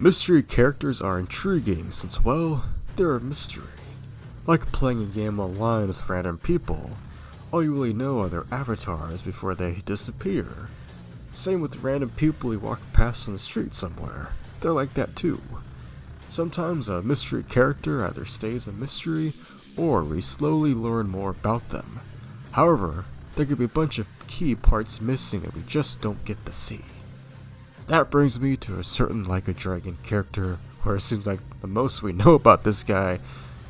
Mystery characters are intriguing since, well, they're a mystery. Like playing a game online with random people, all you really know are their avatars before they disappear. Same with random people you walk past on the street somewhere, they're like that too. Sometimes a mystery character either stays a mystery, or we slowly learn more about them. However, there could be a bunch of key parts missing that we just don't get to see. That brings me to a certain Like a Dragon character, where it seems like the most we know about this guy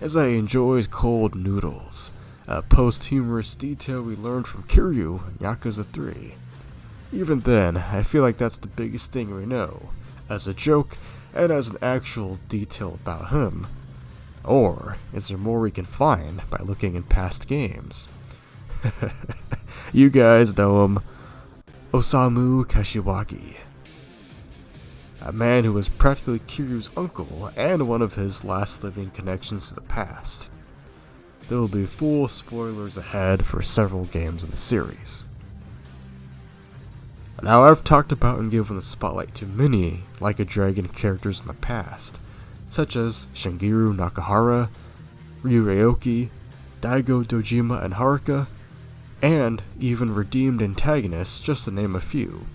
is that he enjoys cold noodles, a post-humorous detail we learned from Kiryu in Yakuza 3. Even then, I feel like that's the biggest thing we know, as a joke and as an actual detail about him. Or is there more we can find by looking in past games? You guys know him, Osamu Kashiwagi. A man who was practically Kiryu's uncle and one of his last living connections to the past. There will be full spoilers ahead for several games in the series. Now, I've talked about and given the spotlight to many Like a Dragon characters in the past, such as Shigeru Nakahara, Ryu Aoki, Daigo Dojima and Haruka, and even redeemed antagonists, just to name a few.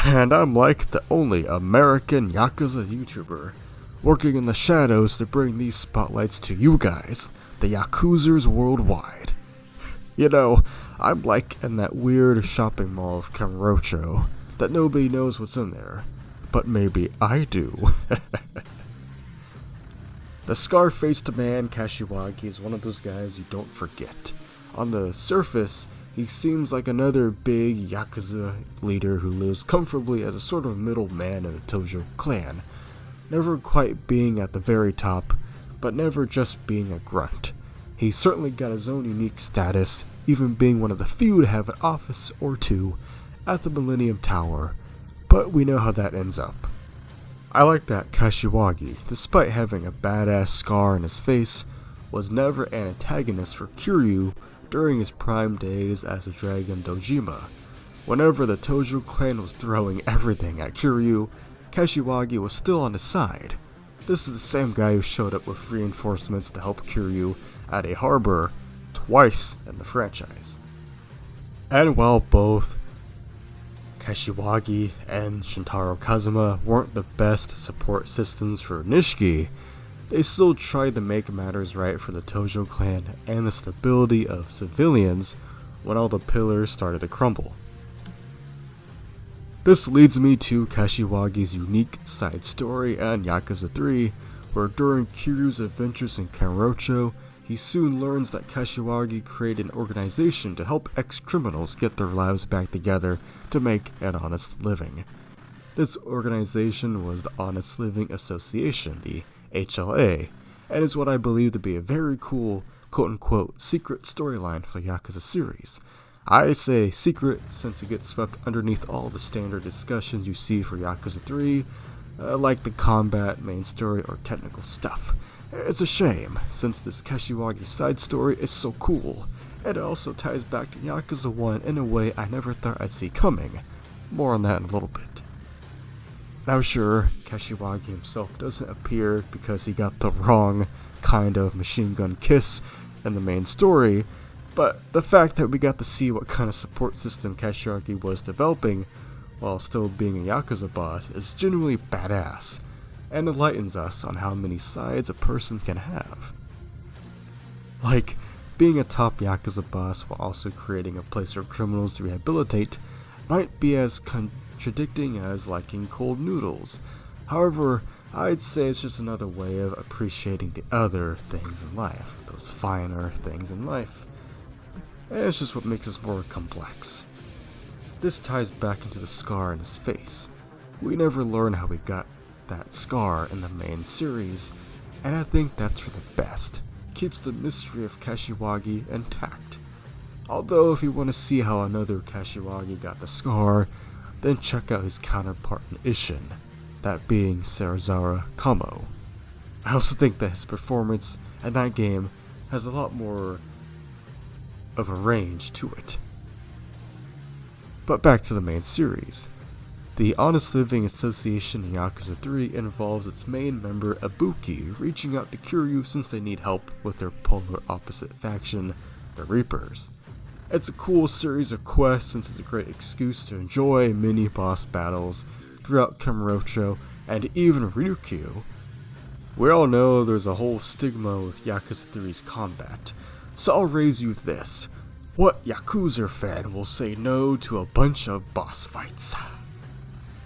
And I'm like the only American Yakuza YouTuber working in the shadows to bring these spotlights to you guys, the Yakuzers worldwide. You know, I'm like in that weird shopping mall of Kamurocho that nobody knows what's in there, but maybe I do. The scar-faced man Kashiwagi is one of those guys you don't forget. On the surface, he seems like another big Yakuza leader who lives comfortably as a sort of middleman in the Tojo clan, never quite being at the very top, but never just being a grunt. He's certainly got his own unique status, even being one of the few to have an office or two at the Millennium Tower, but we know how that ends up. I like that Kashiwagi, despite having a badass scar on his face, was never an antagonist for Kiryu during his prime days as a Dragon Dojima. Whenever the Tojo clan was throwing everything at Kiryu, Kashiwagi was still on his side. This is the same guy who showed up with reinforcements to help Kiryu at a harbor twice in the franchise. And while both Kashiwagi and Shintaro Kazuma weren't the best support systems for Nishiki, they still tried to make matters right for the Tojo clan and the stability of civilians when all the pillars started to crumble. This leads me to Kashiwagi's unique side story in Yakuza 3, where during Kiryu's adventures in Kamurocho, he soon learns that Kashiwagi created an organization to help ex-criminals get their lives back together to make an honest living. This organization was the Honest Living Association, the HLA, and is what I believe to be a very cool, quote-unquote, secret storyline for the Yakuza series. I say secret since it gets swept underneath all the standard discussions you see for Yakuza 3, like the combat, main story, or technical stuff. It's a shame, since this Kashiwagi side story is so cool, and it also ties back to Yakuza 1 in a way I never thought I'd see coming. More on that in a little bit. Now sure, Kashiwagi himself doesn't appear because he got the wrong kind of machine gun kiss in the main story, but the fact that we got to see what kind of support system Kashiwagi was developing while still being a Yakuza boss is genuinely badass, and enlightens us on how many sides a person can have. Like, being a top Yakuza boss while also creating a place for criminals to rehabilitate might be as contradicting as liking cold noodles. However, I'd say it's just another way of appreciating the other things in life, those finer things in life. And it's just what makes us more complex. This ties back into the scar in his face. We never learn how he got that scar in the main series, and I think that's for the best. Keeps the mystery of Kashiwagi intact. Although if you want to see how another Kashiwagi got the scar, then check out his counterpart in Ishin, that being Serizawa Kamo. I also think that his performance in that game has a lot more of a range to it. But back to the main series. The Honest Living Association in Yakuza 3 involves its main member Ibuki reaching out to Kiryu since they need help with their polar opposite faction, the Reapers. It's a cool series of quests since it's a great excuse to enjoy mini-boss battles throughout Kamurocho and even Ryukyu. We all know there's a whole stigma with Yakuza 3's combat, so I'll raise you this. What Yakuza fan will say no to a bunch of boss fights?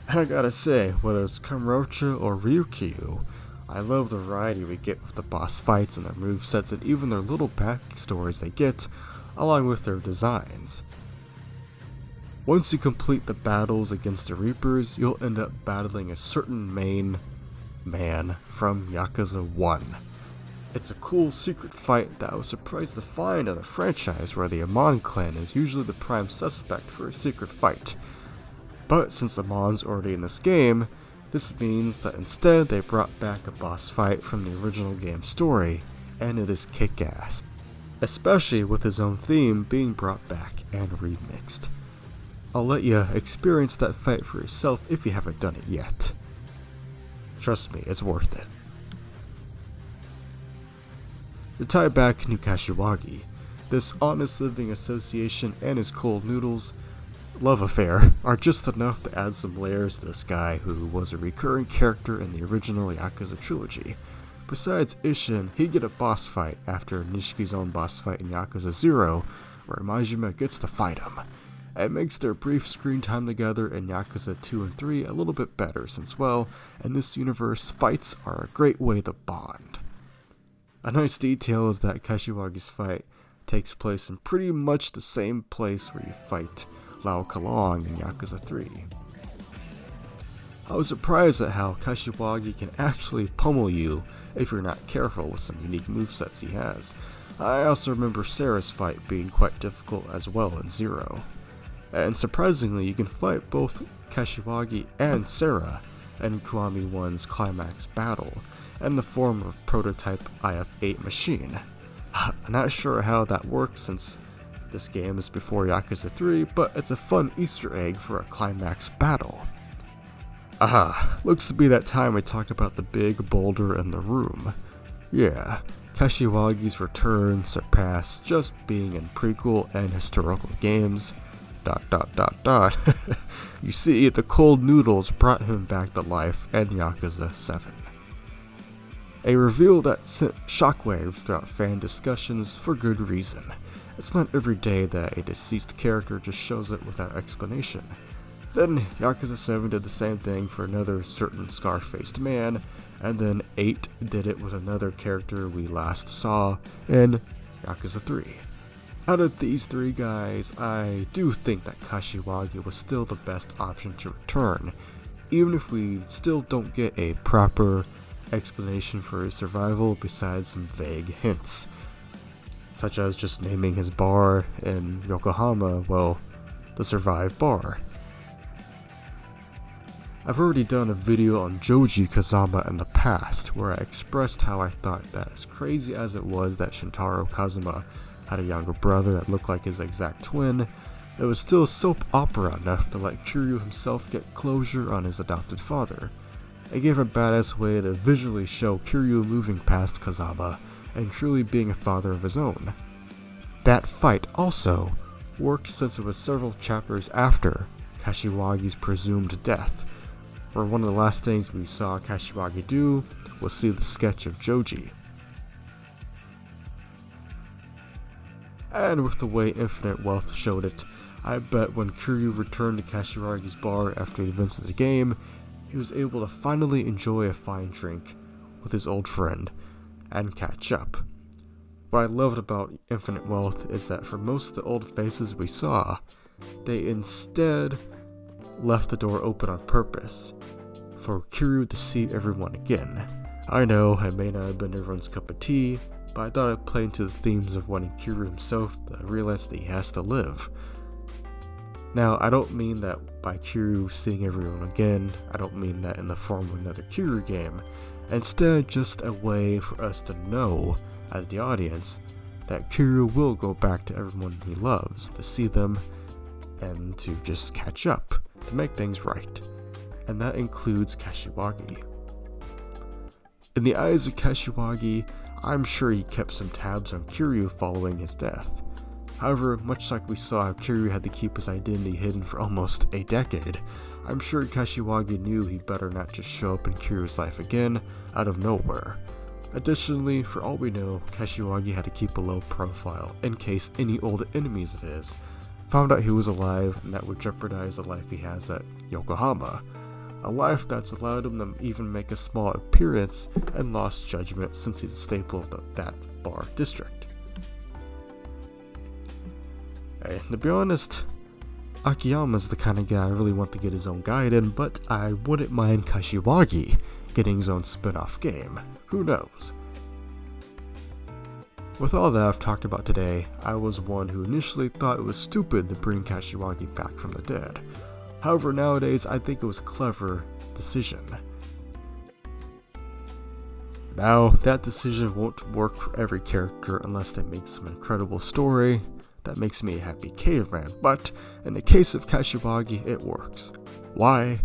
And I gotta say, whether it's Kamurocho or Ryukyu, I love the variety we get with the boss fights and their movesets and even their little backstories they get, along with their designs. Once you complete the battles against the Reapers, you'll end up battling a certain main man from Yakuza 1. It's a cool secret fight that I was surprised to find in a franchise where the Amon clan is usually the prime suspect for a secret fight. But since Amon's already in this game, this means that instead they brought back a boss fight from the original game story, and it is kick-ass. Especially with his own theme being brought back and remixed. I'll let you experience that fight for yourself if you haven't done it yet. Trust me, it's worth it. To tie back to Kashiwagi, this Honest Living Association and his cold noodles love affair are just enough to add some layers to this guy who was a recurring character in the original Yakuza trilogy. Besides Ishin, he'd get a boss fight after Nishiki's own boss fight in Yakuza 0, where Majima gets to fight him. It makes their brief screen time together in Yakuza 2 and 3 a little bit better since, well, in this universe, fights are a great way to bond. A nice detail is that Kashiwagi's fight takes place in pretty much the same place where you fight Lao Kalong in Yakuza 3. I was surprised at how Kashiwagi can actually pummel you if you're not careful with some unique movesets he has. I also remember Sarah's fight being quite difficult as well in 0. And surprisingly, you can fight both Kashiwagi and Sarah in Kiwami 1's climax battle in the form of prototype IF-8 machine. I'm not sure how that works since this game is before Yakuza 3, but it's a fun Easter egg for a climax battle. Aha, looks to be that time we talk about the big boulder in the room. Yeah, Kashiwagi's return surpassed just being in prequel and historical games. ... You see, the cold noodles brought him back to life in Yakuza 7. A reveal that sent shockwaves throughout fan discussions for good reason. It's not every day that a deceased character just shows up without explanation. Then Yakuza 7 did the same thing for another certain scar-faced man, and then 8 did it with another character we last saw in Yakuza 3. Out of these three guys, I do think that Kashiwagi was still the best option to return, even if we still don't get a proper explanation for his survival besides some vague hints, such as just naming his bar in Yokohama, well, the Survive Bar. I've already done a video on Joji Kazama in the past, where I expressed how I thought that as crazy as it was that Shintaro Kazuma had a younger brother that looked like his exact twin, it was still soap opera enough to let Kiryu himself get closure on his adopted father. It gave a badass way to visually show Kiryu moving past Kazama and truly being a father of his own. That fight also worked since it was several chapters after Kashiwagi's presumed death, where one of the last things we saw Kashiwagi do was see the sketch of Joji. And with the way Infinite Wealth showed it, I bet when Kiryu returned to Kashiwagi's bar after the events of the game, he was able to finally enjoy a fine drink with his old friend and catch up. What I loved about Infinite Wealth is that for most of the old faces we saw, they instead left the door open on purpose for Kiryu to see everyone again. I know it may not have been everyone's cup of tea, but I thought it played into the themes of wanting Kiryu himself to realize that he has to live. Now, I don't mean that by Kiryu seeing everyone again, I don't mean that in the form of another Kiryu game. Instead, just a way for us to know, as the audience, that Kiryu will go back to everyone he loves, to see them, and to just catch up, to make things right. and that includes Kashiwagi. In the eyes of Kashiwagi, I'm sure he kept some tabs on Kiryu following his death. However, much like we saw how Kiryu had to keep his identity hidden for almost a decade, I'm sure Kashiwagi knew he'd better not just show up in Kiryu's life again, out of nowhere. Additionally, for all we know, Kashiwagi had to keep a low profile in case any old enemies of his found out he was alive, and that would jeopardize the life he has at Yokohama. A life that's allowed him to even make a small appearance and Lost Judgment since he's a staple of that bar district. And to be honest, Akiyama's the kind of guy I really want to get his own guide in, but I wouldn't mind Kashiwagi getting his own spin-off game. Who knows? With all that I've talked about today, I was one who initially thought it was stupid to bring Kashiwagi back from the dead. However, nowadays I think it was a clever decision. Now, that decision won't work for every character unless they make some incredible story that makes me a happy caveman, but in the case of Kashiwagi, it works. Why?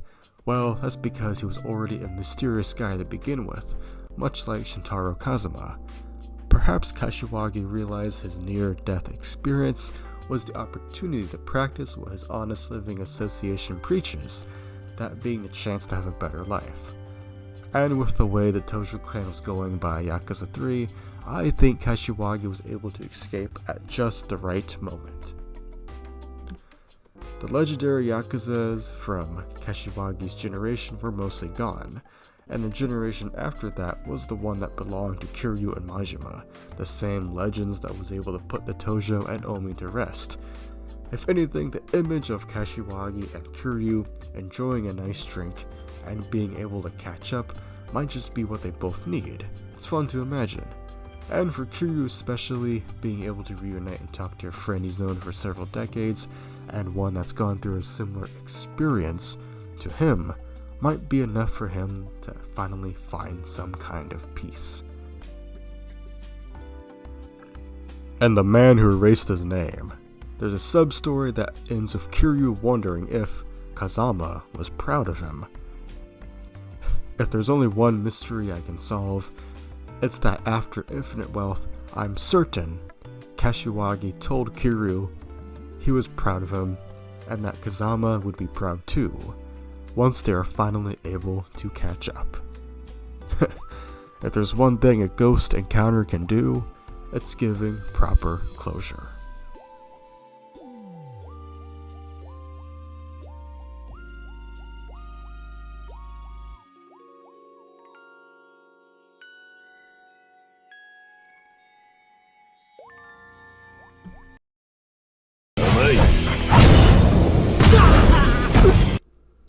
Well, that's because he was already a mysterious guy to begin with, much like Shintaro Kazuma. Perhaps Kashiwagi realized his near-death experience was the opportunity to practice what his Honest Living Association preaches, that being the chance to have a better life. And with the way the Tojo clan was going by Yakuza 3, I think Kashiwagi was able to escape at just the right moment. The legendary Yakuzas from Kashiwagi's generation were mostly gone, and the generation after that was the one that belonged to Kiryu and Majima, the same legends that was able to put the Tojo and Omi to rest. If anything, the image of Kashiwagi and Kiryu enjoying a nice drink and being able to catch up might just be what they both need. It's fun to imagine. And for Kiryu especially, being able to reunite and talk to a friend he's known for several decades, and one that's gone through a similar experience to him, might be enough for him to finally find some kind of peace. And the man who erased his name. There's a sub-story that ends with Kiryu wondering if Kazama was proud of him. If there's only one mystery I can solve, it's that after Infinite Wealth, I'm certain Kashiwagi told Kiryu he was proud of him, and that Kazama would be proud too, once they are finally able to catch up. If there's one thing a ghost encounter can do, it's giving proper closure.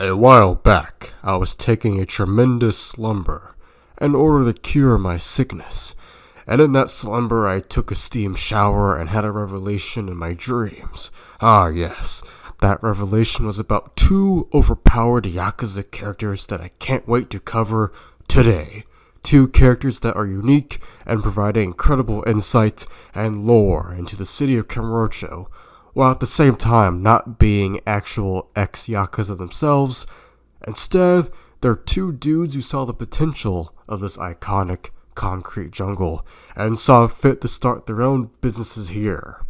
A while back, I was taking a tremendous slumber in order to cure my sickness, and in that slumber I took a steam shower and had a revelation in my dreams. Ah yes, that revelation was about two overpowered Yakuza characters that I can't wait to cover today. Two characters that are unique and providing incredible insight and lore into the city of Kamurocho, while at the same time not being actual ex-Yakuza themselves. Instead, they're two dudes who saw the potential of this iconic concrete jungle and saw fit to start their own businesses here.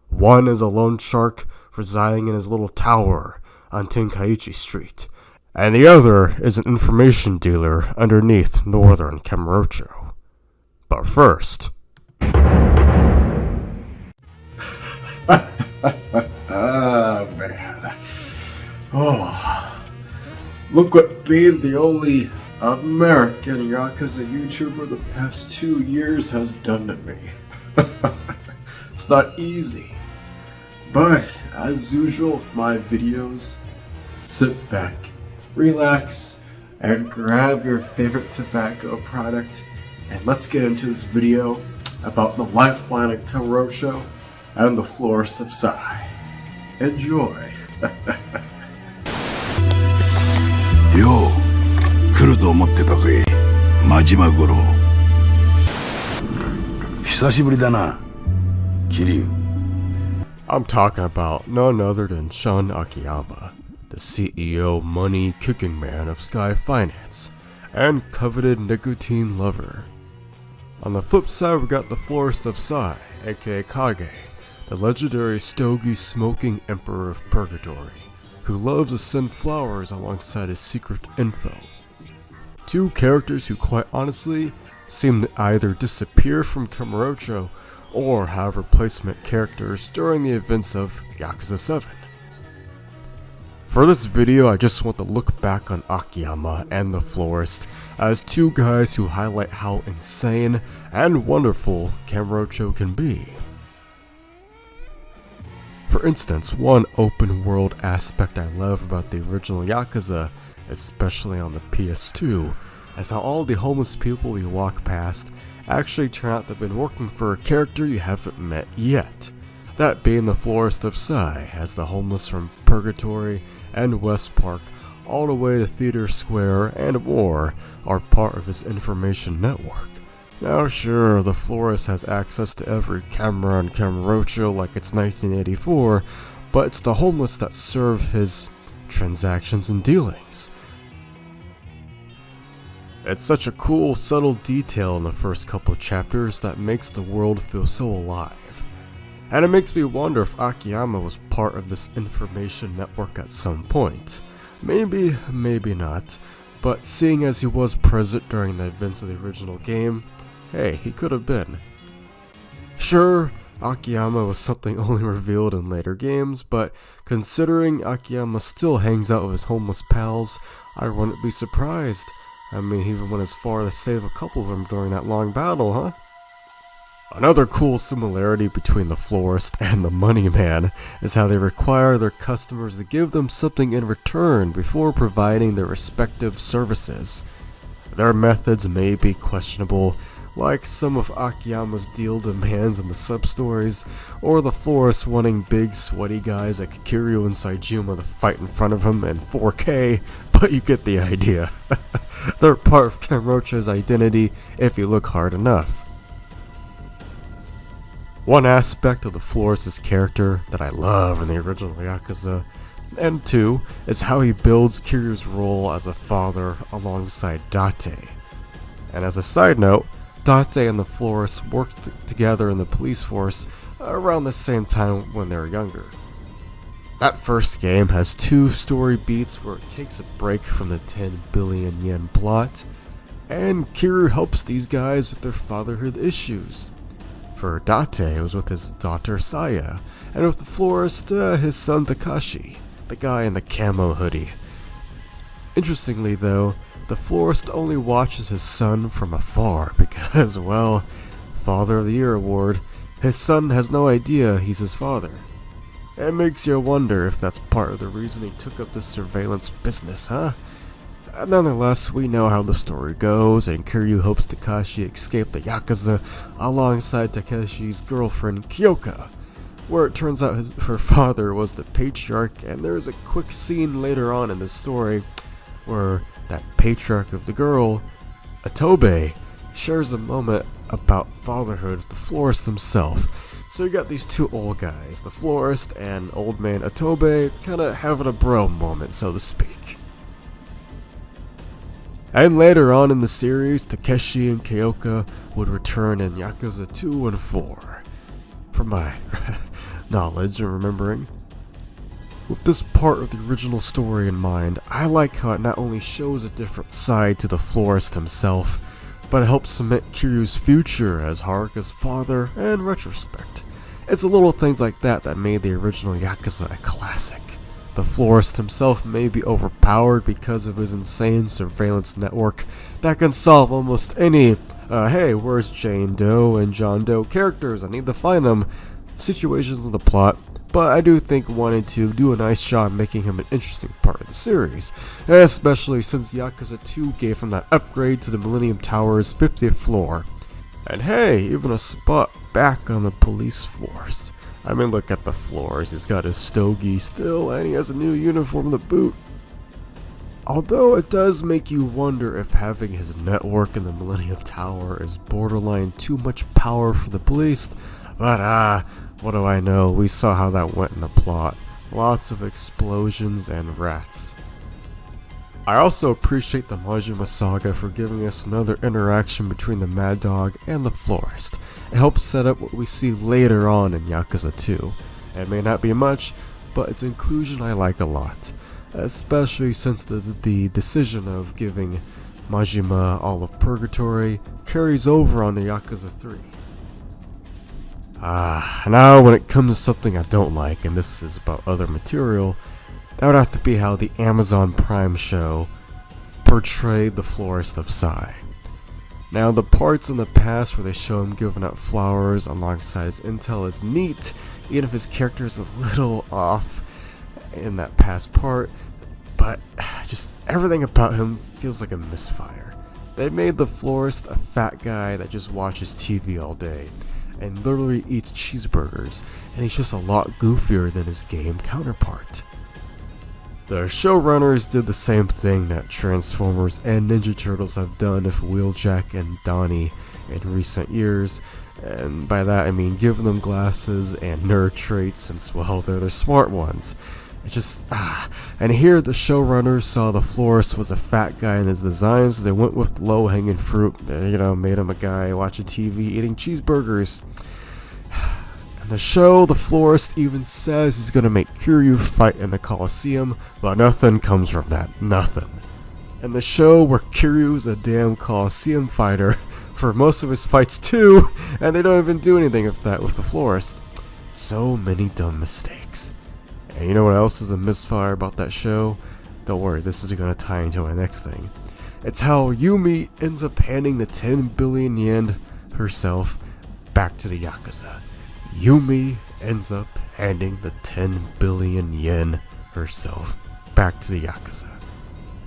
One is a loan shark residing in his little tower on Tenkaichi Street, and the other is an information dealer underneath northern Kamurocho. But first... Ah, man. Oh, look what being the only American Yakuza YouTuber the past 2 years has done to me. It's not easy. But, as usual with my videos, sit back, relax, and grab your favorite tobacco product, and let's get into this video about the lifeline of Kamurocho and the Florist of Sai. Enjoy! よう来ると思ってたぜ、真島五郎。久しぶりだな、桐生。I'm talking about none other than Shun Akiyama, the CEO money kicking man of Sky Finance, and coveted nicotine lover. On the flip side, we got the Florist of Sai, aka Kage, the legendary stogie-smoking Emperor of Purgatory, who loves to send flowers alongside his secret info. Two characters who quite honestly seem to either disappear from Kamurocho or have replacement characters during the events of Yakuza 7. For this video, I just want to look back on Akiyama and the Florist as two guys who highlight how insane and wonderful Kamurocho can be. For instance, one open world aspect I love about the original Yakuza, especially on the PS2, is how all the homeless people you walk past actually turn out to have been working for a character you haven't met yet. That being the Florist of Sai, as the homeless from Purgatory and West Park all the way to Theater Square and more are part of his information network. Now sure, the Florist has access to every camera on Kamurocho like it's 1984, but it's the homeless that serve his transactions and dealings. It's such a cool, subtle detail in the first couple chapters that makes the world feel so alive. And it makes me wonder if Akiyama was part of this information network at some point. Maybe, maybe not, but seeing as he was present during the events of the original game, hey, he could have been. Sure, Akiyama was something only revealed in later games, but considering Akiyama still hangs out with his homeless pals, I wouldn't be surprised. I mean, he even went as far to save a couple of them during that long battle, huh? Another cool similarity between the Florist and the Money Man is how they require their customers to give them something in return before providing their respective services. Their methods may be questionable, like some of Akiyama's deal demands in the sub-stories, or the Florist wanting big sweaty guys like Kiryu and Saejima to fight in front of him in 4K, but you get the idea. They're part of Kamurocho's identity if you look hard enough. One aspect of the Florist's character that I love in the original Yakuza, and two, is how he builds Kiryu's role as a father alongside Date. And as a side note, Date and the Florist worked together in the police force around the same time when they were younger. That first game has two story beats where it takes a break from the 10 billion yen plot, and Kiryu helps these guys with their fatherhood issues. For Date, it was with his daughter Saya, and with the Florist, his son Takashi, the guy in the camo hoodie. Interestingly though, the Florist only watches his son from afar because, well, Father of the Year award, his son has no idea he's his father. It makes you wonder if that's part of the reason he took up this surveillance business, huh? Nonetheless, we know how the story goes, and Kiryu hopes Takashi escape the Yakuza alongside Takeshi's girlfriend Kyoka, where it turns out her father was the patriarch, and there's a quick scene later on in the story where that patriarch of the girl, Atobe, shares a moment about fatherhood with the Florist himself. So you got these two old guys, the Florist and old man Atobe, kinda having a bro moment, so to speak. And later on in the series, Takeshi and Kyoka would return in Yakuza 2 and 4, from my knowledge and remembering. With this part of the original story in mind, I like how it not only shows a different side to the Florist himself, but it helps cement Kiryu's future as Haruka's father in retrospect. It's the little things like that that made the original Yakuza a classic. The Florist himself may be overpowered because of his insane surveillance network that can solve almost any, hey, where's Jane Doe and John Doe characters, I need to find them, situations in the plot, but I do think wanting to do a nice job making him an interesting part of the series, especially since Yakuza 2 gave him that upgrade to the Millennium Tower's 50th floor. And hey, even a spot back on the police force. I mean, look at the floors, he's got his stogie still, and he has a new uniform to boot. Although it does make you wonder if having his network in the Millennium Tower is borderline too much power for the police, but what do I know, we saw how that went in the plot. lots of explosions and rats. I also appreciate the Majima saga for giving us another interaction between the Mad Dog and the Florist. It helps set up what we see later on in Yakuza 2. It may not be much, but its inclusion I like a lot, especially since the decision of giving Majima all of Purgatory carries over on the Yakuza 3. Now when it comes to something I don't like, and this is about other material, that would have to be how the Amazon Prime show portrayed the Florist of Sai. Now the parts in the past where they show him giving out flowers alongside his intel is neat, even if his character is a little off in that past part, but just everything about him feels like a misfire. They made the Florist a fat guy that just watches TV all day and literally eats cheeseburgers, and he's just a lot goofier than his game counterpart. The showrunners did the same thing that Transformers and Ninja Turtles have done with Wheeljack and Donnie in recent years, and by that I mean giving them glasses and nerd traits since, well, they're the smart ones. It just, and here the showrunners saw the Florist was a fat guy in his designs, so they went with low-hanging fruit, made him a guy watching TV eating cheeseburgers. In the show, the Florist even says he's gonna make Kiryu fight in the Coliseum, but nothing comes from that, nothing. In the show where Kiryu's a damn Coliseum fighter for most of his fights too, and they don't even do anything with that with the Florist. So many dumb mistakes. And you know what else is a misfire about that show? Don't worry, this is gonna tie into my next thing. It's how Yumi ends up handing the 10 billion yen herself back to the Yakuza. Yumi ends up handing the 10 billion yen herself back to the Yakuza.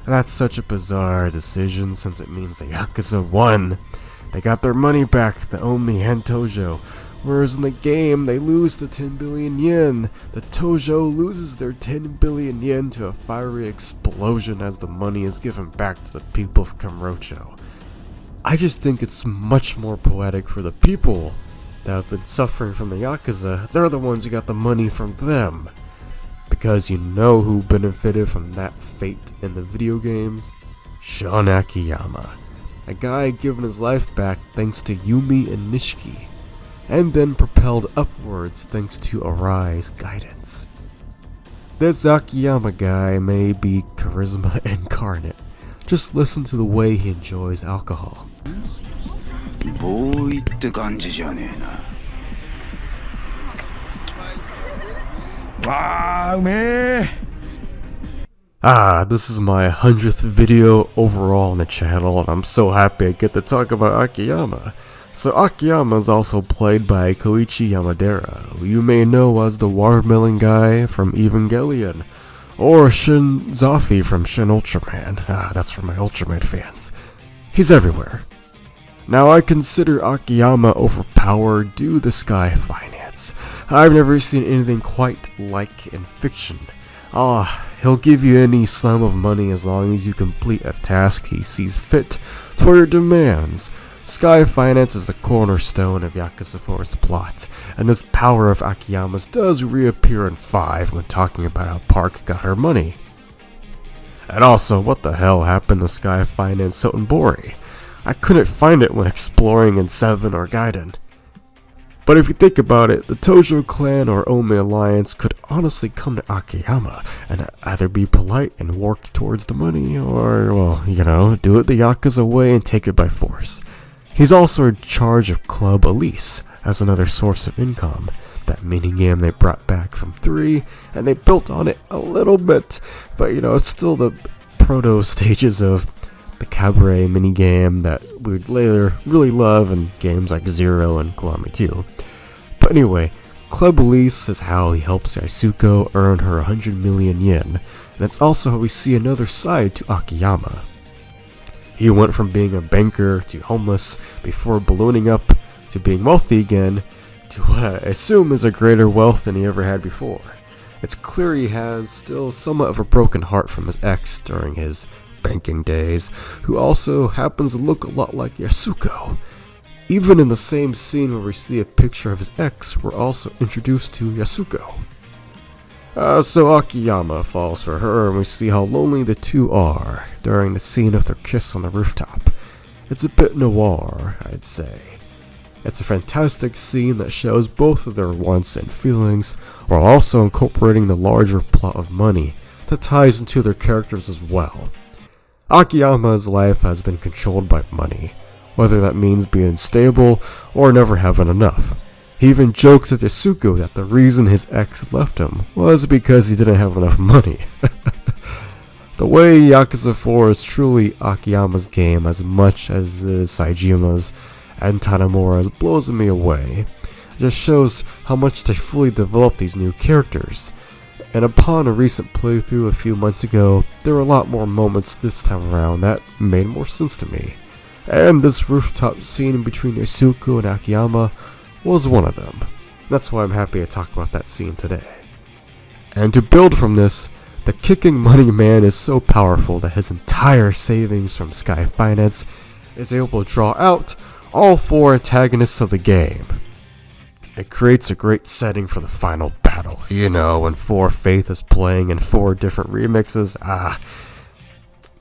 That's such a bizarre decision since it means the Yakuza won. They got their money back, the Omi and Tojo. Whereas in the game, they lose the 10 billion yen. The Tojo loses their 10 billion yen to a fiery explosion as the money is given back to the people of Kamurocho. I just think it's much more poetic for the people that have been suffering from the Yakuza. They're the ones who got the money from them. Because you know who benefited from that fate in the video games? Shun Akiyama. A guy given his life back thanks to Yumi and Nishiki, and then propelled upwards thanks to Arai's guidance. This Akiyama guy may be charisma incarnate. Just listen to the way he enjoys alcohol. ボーイって感じじゃねえな。わあ、うめえ。This is my 100th video overall on the channel, and I'm so happy I get to talk about Akiyama. So Akiyama is also played by Koichi Yamadera, who you may know as the watermelon guy from Evangelion, or Shin Zafi from Shin Ultraman. That's for my Ultraman fans. He's everywhere. Now I consider Akiyama overpowered due to Sky Finance. I've never seen anything quite like in fiction. He'll give you any sum of money as long as you complete a task he sees fit for your demands. Sky Finance is the cornerstone of Yakuza 4's plot, and this power of Akiyama's does reappear in 5 when talking about how Park got her money. And also, what the hell happened to Sky Finance Sotenbori? I couldn't find it when exploring in 7 or Gaiden. But if you think about it, the Tojo clan or Omi alliance could honestly come to Akiyama and either be polite and work towards the money, or, well, do it the Yakuza way and take it by force. He's also in charge of Club Elise as another source of income, that minigame they brought back from 3, and they built on it a little bit, but it's still the proto stages of the cabaret minigame that we'd later really love in games like Zero and Kiwami 2. But anyway, Club Elise is how he helps Yasuko earn her 100 million yen, and it's also how we see another side to Akiyama. He went from being a banker to homeless before ballooning up to being wealthy again to what I assume is a greater wealth than he ever had before. It's clear he has still somewhat of a broken heart from his ex during his banking days, who also happens to look a lot like Yasuko. Even in the same scene where we see a picture of his ex, we're also introduced to Yasuko. So Akiyama falls for her, and we see how lonely the two are during the scene of their kiss on the rooftop. It's a bit noir, I'd say. It's a fantastic scene that shows both of their wants and feelings, while also incorporating the larger plot of money that ties into their characters as well. Akiyama's life has been controlled by money, whether that means being stable or never having enough. He even jokes with Yasuko that the reason his ex left him was because he didn't have enough money. The way Yakuza 4 is truly Akiyama's game as much as it is Saijima's and Tanemura's blows me away. It just shows how much they fully developed these new characters. And upon a recent playthrough a few months ago, there were a lot more moments this time around that made more sense to me. And this rooftop scene between Yasuko and Akiyama was one of them. That's why I'm happy to talk about that scene today. And to build from this, the kicking money man is so powerful that his entire savings from Sky Finance is able to draw out all four antagonists of the game. It creates a great setting for the final battle, when 4 Faith is playing in 4 different remixes.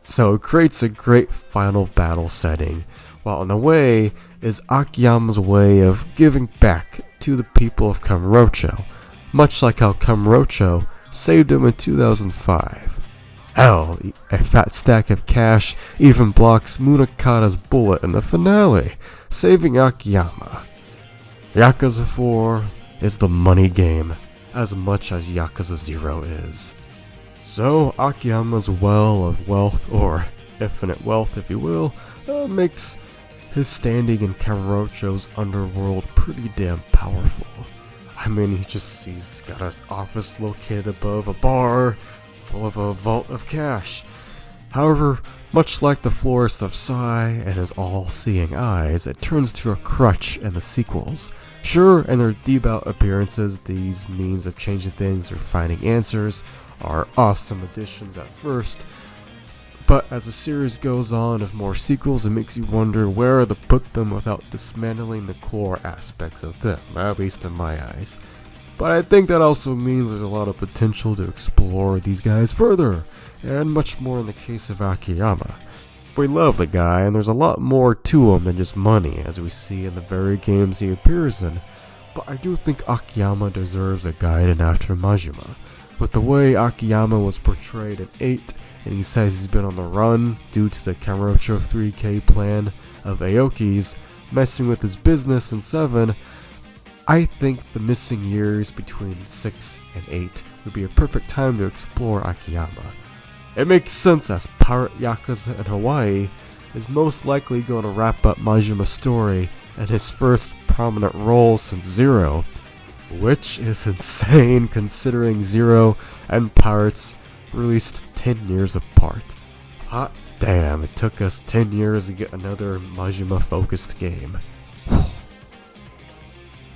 So it creates a great final battle setting, while in a way is Akiyama's way of giving back to the people of Kamurocho, much like how Kamurocho saved him in 2005. Hell, a fat stack of cash even blocks Munakata's bullet in the finale, saving Akiyama. Yakuza 4 is the money game, as much as Yakuza 0 is. So, Akiyama's well of wealth, or infinite wealth if you will, makes his standing in Kamurocho's underworld pretty damn powerful. I mean, he's got his office located above a bar, full of a vault of cash. However, much like the Florist of Sai and his all-seeing eyes, it turns to a crutch in the sequels. Sure, in their debout appearances, these means of changing things or finding answers are awesome additions at first, but as the series goes on with more sequels, it makes you wonder where to put them without dismantling the core aspects of them, at least in my eyes. But I think that also means there's a lot of potential to explore these guys further, and much more in the case of Akiyama. We love the guy, and there's a lot more to him than just money, as we see in the very games he appears in, but I do think Akiyama deserves a guidance after Majima. With the way Akiyama was portrayed in 8, and he says he's been on the run due to the Kamurocho 3K plan of Aoki's messing with his business in 7, I think the missing years between 6 and 8 would be a perfect time to explore Akiyama. It makes sense as Pirate Yakuza in Hawaii is most likely going to wrap up Majima's story and his first prominent role since 0, which is insane considering 0 and Pirates released 10 years apart. Hot damn, it took us 10 years to get another Majima focused game.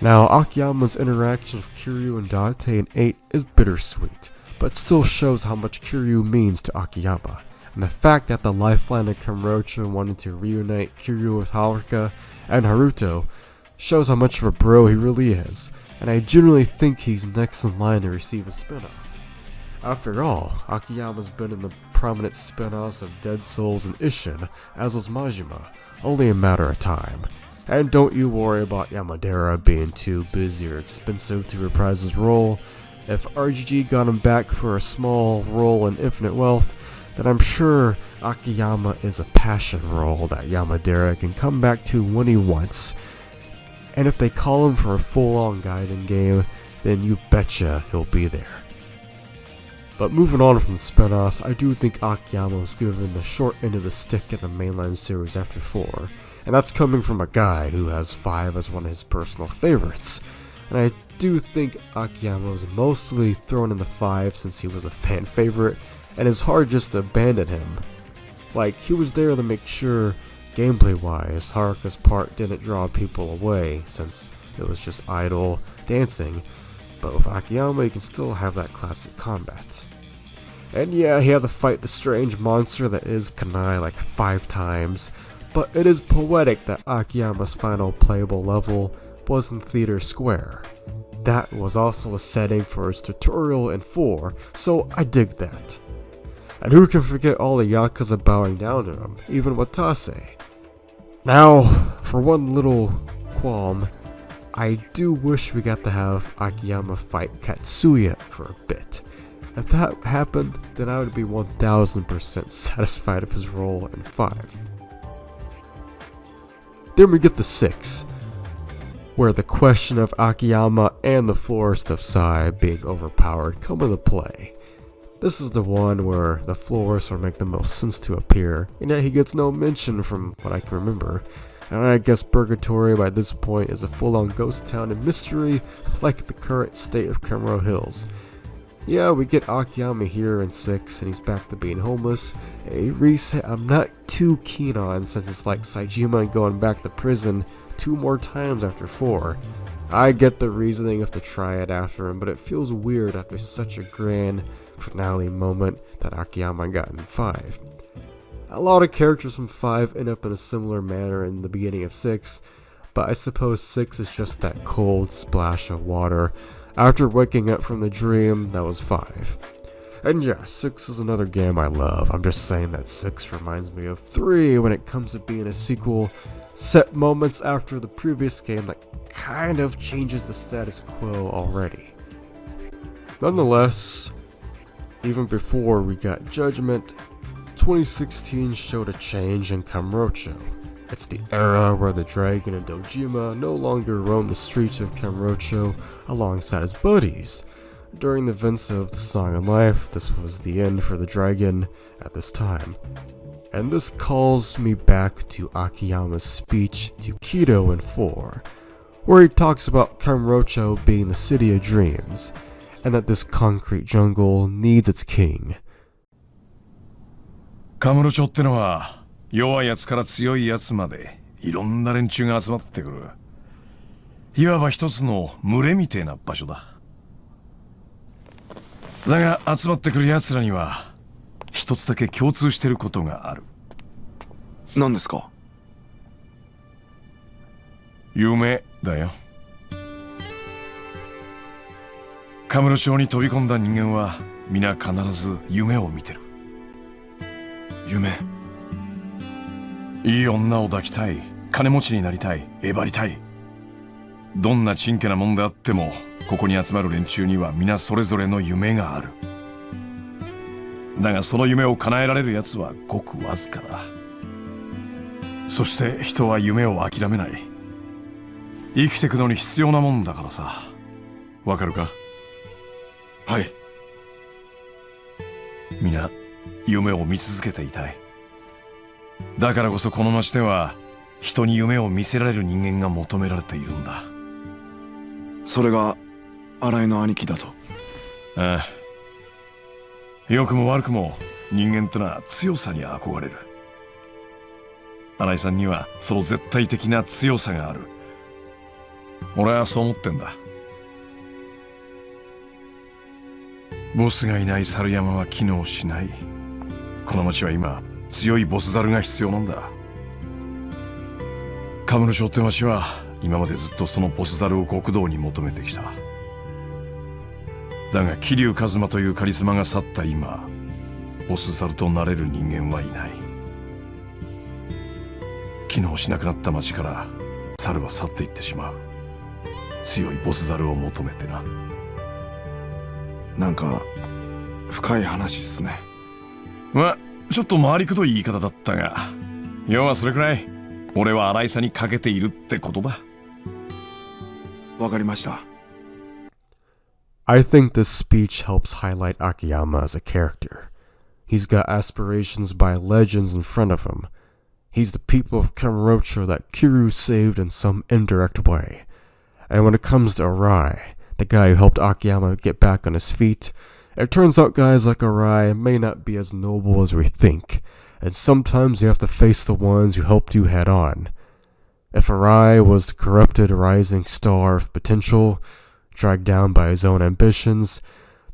Now, Akiyama's interaction with Kiryu and Date in 8 is bittersweet, but still shows how much Kiryu means to Akiyama, and the fact that the Lifeline of Kamurocho wanted to reunite Kiryu with Haruka and Haruto shows how much of a bro he really is, and I genuinely think he's next in line to receive a spin-off. After all, Akiyama's been in the prominent spin-offs of Dead Souls and Ishin, as was Majima, only a matter of time. And don't you worry about Yamadera being too busy or expensive to reprise his role. If RGG got him back for a small role in Infinite Wealth, then I'm sure Akiyama is a passion role that Yamadera can come back to when he wants. And if they call him for a full-on Gaiden game, then you betcha he'll be there. But moving on from the spin-offs, I do think Akiyama was given the short end of the stick in the mainline series after 4, and that's coming from a guy who has 5 as one of his personal favorites. And I do think Akiyama was mostly thrown in the 5 since he was a fan favorite, and it's hard just to abandon him. Like, he was there to make sure, gameplay-wise, Haruka's part didn't draw people away, since it was just idle dancing, but with Akiyama you can still have that classic combat. And yeah, he had to fight the strange monster that is Kanai like 5 times, but it is poetic that Akiyama's final playable level was in Theater Square. that was also the setting for his tutorial in 4, so I dig that. And who can forget all the Yakuza bowing down to him, even Watase? Now, for one little qualm, I do wish we got to have Akiyama fight Katsuya for a bit. If that happened, then I would be 1000% satisfied with his role in 5. Then we get to 6, where the question of Akiyama and the Florist of Sai being overpowered come into play. This is the one where the Florist would make the most sense to appear, and yet he gets no mention from what I can remember. And I guess Purgatory by this point is a full-on ghost town and mystery, like the current state of Kamurocho Hills. Yeah, we get Akiyama here in 6, and he's back to being homeless. A reset I'm not too keen on, since it's like Saejima going back to prison 2 more times after 4. I get the reasoning of the triad after him, but it feels weird after such a grand finale moment that Akiyama got in 5. A lot of characters from 5 end up in a similar manner in the beginning of 6, but I suppose 6 is just that cold splash of water after waking up from the dream that was 5. And yeah, 6 is another game I love. I'm just saying that 6 reminds me of 3 when it comes to being a sequel set moments after the previous game that kind of changes the status quo already. Nonetheless, even before we got Judgment, 2016 showed a change in Kamurocho. It's the era where the dragon and Dojima no longer roam the streets of Kamurocho alongside his buddies. During the events of the Song of Life, this was the end for the dragon at this time. And this calls me back to Akiyama's speech to Kido in 4, where he talks about Kamurocho being the city of dreams, and that this concrete jungle needs its king. カムロ町ってのは弱いやつから強いやつまでいろんな連中が集まってくる。いわば一つの群れみてえな場所だ。だが集まってくるやつらには一つだけ共通してることがある。何ですか？夢だよ。カムロ町に飛び込んだ人間は皆必ず夢を見てる。夢。いい女を抱きたい、金持ちになりたい、えばりたい。どんなちんけなもんであっても、ここに集まる連中には皆それぞれの夢がある。だがその夢を叶えられるやつはごくわずかだ。そして人は夢を諦めない。生きてくのに必要なもんだからさ。わかるか？はい。皆夢を見続けていたい。だからこそこの町では人に夢を見せられる人間が求められているんだ。それが新井の兄貴だと。ああ、良くも悪くも人間ってのは強さに憧れる。新井さんにはその絶対的な強さがある。俺はそう思ってんだ。ボスがいない猿山は機能しない。この町は今強いボス猿が必要なんだ。カムロ町って町は今までずっとそのボス猿を極道に求めてきた。だが桐生一馬というカリスマが去った今、ボス猿となれる人間はいない。機能しなくなった町から猿は去っていってしまう。強いボス猿を求めてな。なんか深い話っすね。まあちょっと回りくどい言い方だったが、要はそれくらい俺は新井さんにかけているってことだ。わかりました。I think this speech helps highlight Akiyama as a character. He's got aspirations by legends in front of him. He's the people of Kamurocho that Kiryu saved in some indirect way. And when it comes to Arai, the guy who helped Akiyama get back on his feet, it turns out guys like Arai may not be as noble as we think, and sometimes you have to face the ones who helped you head on. If Arai was the corrupted rising star of potential, dragged down by his own ambitions,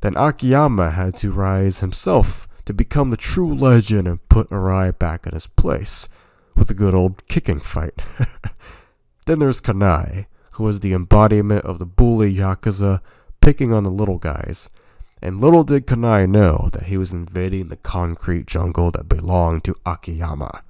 then Akiyama had to rise himself to become the true legend and put Arai back in his place, with a good old kicking fight. Then there's Kanai, who was the embodiment of the bully Yakuza picking on the little guys. And little did Kanai know that he was invading the concrete jungle that belonged to Akiyama.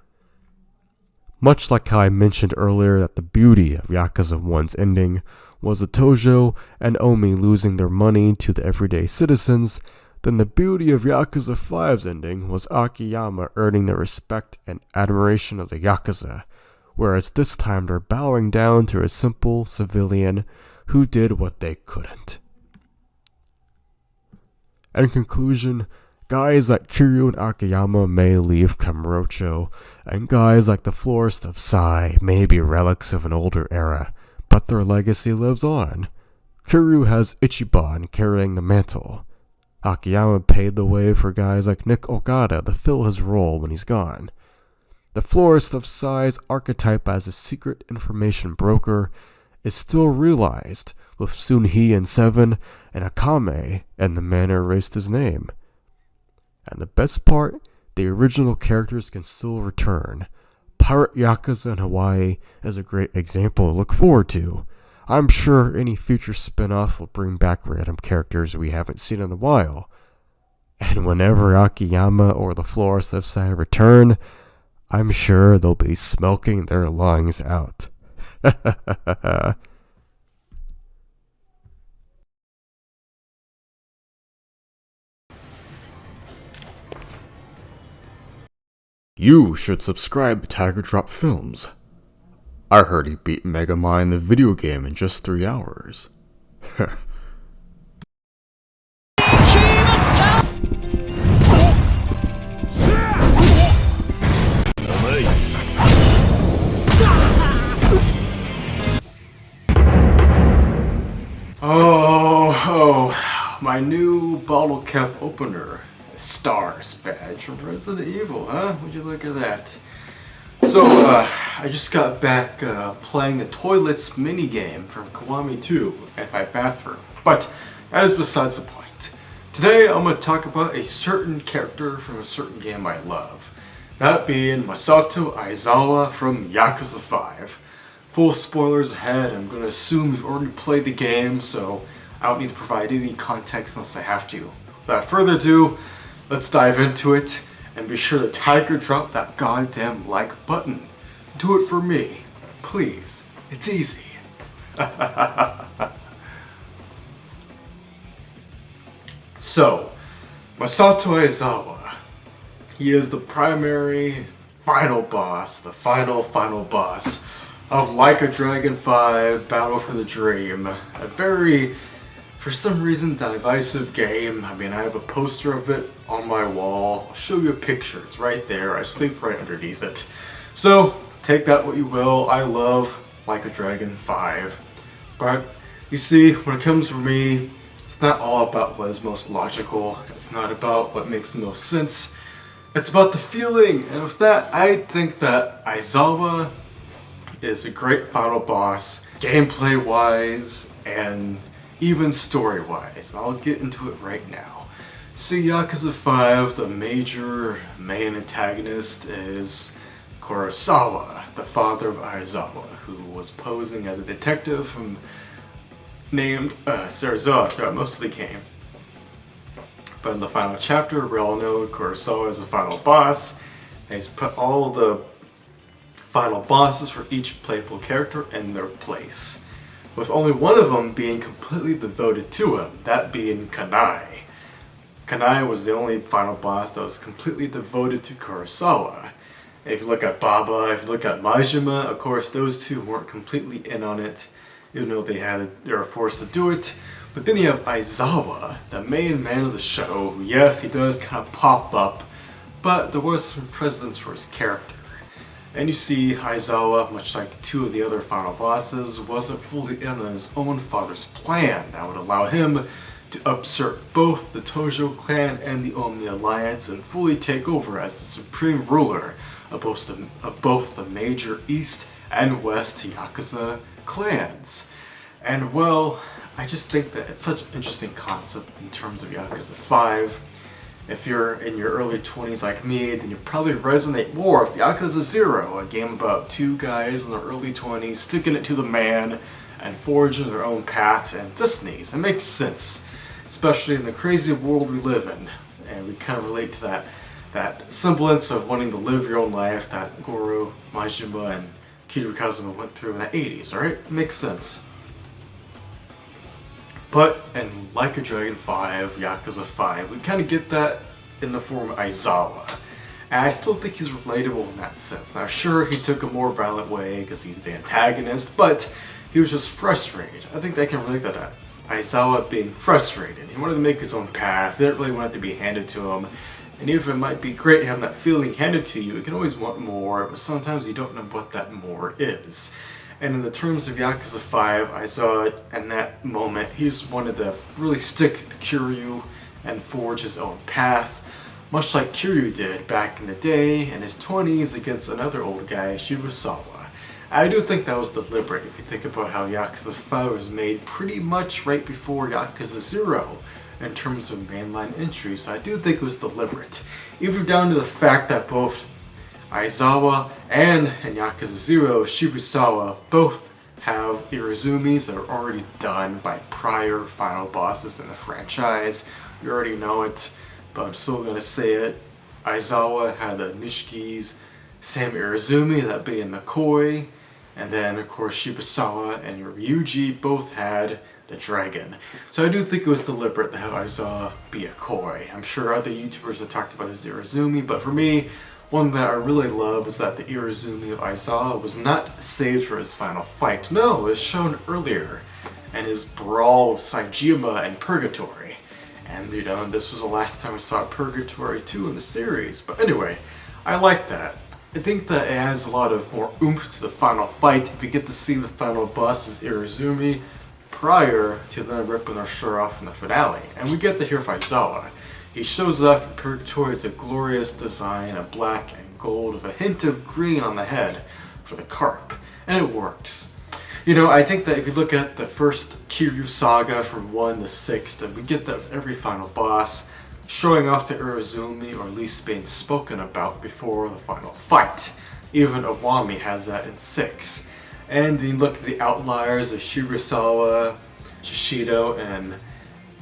Much like how I mentioned earlier that the beauty of Yakuza 1's ending was the Tojo and Omi losing their money to the everyday citizens, then the beauty of Yakuza 5's ending was Akiyama earning the respect and admiration of the Yakuza, whereas this time they're bowing down to a simple civilian who did what they couldn't. In conclusion, guys like Kiryu and Akiyama may leave Kamurocho, and guys like the Florist of Sai may be relics of an older era, but their legacy lives on. Kiryu has Ichiban carrying the mantle. Akiyama paved the way for guys like Nick Okada to fill his role when he's gone. The Florist of Sai's archetype as a secret information broker is still realized with Sunhee and Seven and Akame and the man who erased his name. And the best part, the original characters can still return. Pirate Yakuza in Hawaii is a great example to look forward to. I'm sure any future spin-off will bring back random characters we haven't seen in a while. And whenever Akiyama or the Florist of Sai return, I'm sure they'll be smoking their lungs out. You should subscribe to Tiger Drop Films. I heard he beat Mega Man the video game in just 3 hours. Oh, my new bottle cap opener. Stars badge from Resident Evil, huh? Would you look at that? So, I just got back playing the Toilets minigame from Kiwami 2 at my bathroom. But that is besides the point. Today I'm going to talk about a certain character from a certain game I love. That being Masato Aizawa from Yakuza 5. Full spoilers ahead, I'm going to assume you've already played the game, so I don't need to provide any context unless I have to. Without further ado, let's dive into it, and be sure to Tiger Drop that goddamn like button. Do it for me, please. It's easy. So, Masato Aizawa. He is the primary final boss, the final boss of Like a Dragon 5 Battle for the Dream. A very, for some reason, divisive game. I mean, I have a poster of it on my wall. I'll show you a picture. It's right there. I sleep right underneath it. So, take that what you will. I love Like a Dragon 5. But, you see, when it comes for me, it's not all about what is most logical. It's not about what makes the most sense. It's about the feeling. And with that, I think that Aizawa is a great final boss, gameplay-wise, and even story-wise. I'll get into it right now. See, Yakuza 5, the major main antagonist is Kurosawa, the father of Aizawa, who was posing as a detective named Serizawa throughout most of the game. But in the final chapter, we all know Kurosawa is the final boss, and he's put all the final bosses for each playable character in their place, with only one of them being completely devoted to him, that being Kanai. Kanai was the only final boss that was completely devoted to Kurosawa. If you look at Baba, if you look at Majima, of course those two weren't completely in on it, even though they were forced to do it. But then you have Aizawa, the main man of the show, who, yes, he does kind of pop up, but there was some precedence for his character. And you see, Aizawa, much like two of the other final bosses, wasn't fully in on his own father's plan that would allow him to usurp both the Tojo clan and the Omi alliance and fully take over as the supreme ruler of both the major East and West Yakuza clans. And well, I just think that it's such an interesting concept in terms of Yakuza 5. If you're in your early 20s like me, then you probably resonate more with Yakuza 0, a game about two guys in their early 20s sticking it to the man and forges their own paths and destinies. It makes sense, especially in the crazy world we live in, and we kind of relate to that semblance of wanting to live your own life that Goro, Majima, and Kiryu Kazuma went through in the 80s, alright? It makes sense. But in Like a Dragon 5, Yakuza 5, we kind of get that in the form of Aizawa. And I still think he's relatable in that sense. Now sure, he took a more violent way because he's the antagonist, but he was just frustrated. I think they can relate to that. Aizawa being frustrated. He wanted to make his own path, he didn't really want it to be handed to him. And even if it might be great having that feeling handed to you, you can always want more, but sometimes you don't know what that more is. And in the terms of Yakuza 5, Aizawa, in that moment, he just wanted to really stick to Kiryu and forge his own path, much like Kiryu did back in the day in his 20s against another old guy, Shibusawa. I do think that was deliberate if you think about how Yakuza 5 was made pretty much right before Yakuza 0 in terms of mainline entries, so I do think it was deliberate. Even down to the fact that both Aizawa and in Yakuza 0, Shibusawa both have Irazumis that are already done by prior final bosses in the franchise. You already know it, but I'm still gonna say it. Aizawa had the Nishiki's same Irazumi, that being McCoy, and then of course Shibusawa and Ryuji both had the dragon. So I do think it was deliberate to have Aizawa be a koi. I'm sure other YouTubers have talked about his Irazumi, but for me, one that I really love was that the Irazumi of Aizawa was not saved for his final fight. No, it was shown earlier in his brawl with Saejima in Purgatory. And you know, this was the last time we saw Purgatory 2 in the series. But anyway, I like that. I think that it adds a lot of more oomph to the final fight if we get to see the final boss's Irazumi prior to them ripping their shirt off in the finale. And we get to hear Aizawa. He shows up in Purgatory as a glorious design of black and gold with a hint of green on the head for the carp. And it works. You know, I think that if you look at the first Kiryu saga from 1 to 6, that we get that with every final boss showing off the Irazumi, or at least being spoken about before the final fight. Even Owami has that in 6. And you look at the outliers of Shibusawa, Shishido, and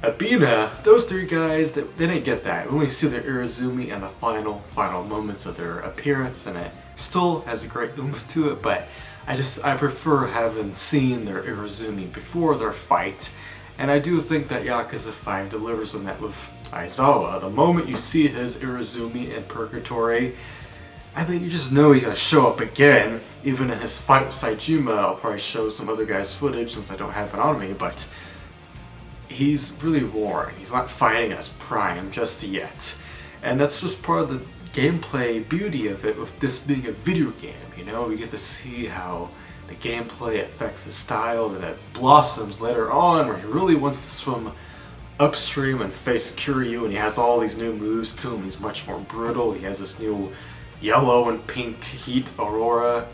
Abina, those three guys, they didn't get that. We only see their Irazumi in the final moments of their appearance, and it still has a great oomph to it, but I prefer having seen their Irazumi before their fight. And I do think that Yakuza 5 delivers on that with Aizawa. The moment you see his Irazumi in Purgatory, I mean, you just know he's gonna show up again. Even in his fight with Saejima, I'll probably show some other guy's footage since I don't have it on me, but he's really worn. He's not fighting as Prime just yet. And that's just part of the gameplay beauty of it, with this being a video game, you know? We get to see how the gameplay affects his style, and it blossoms later on where he really wants to swim upstream and face Kiryu, and he has all these new moves to him. He's much more brutal. He has this new yellow and pink heat aura,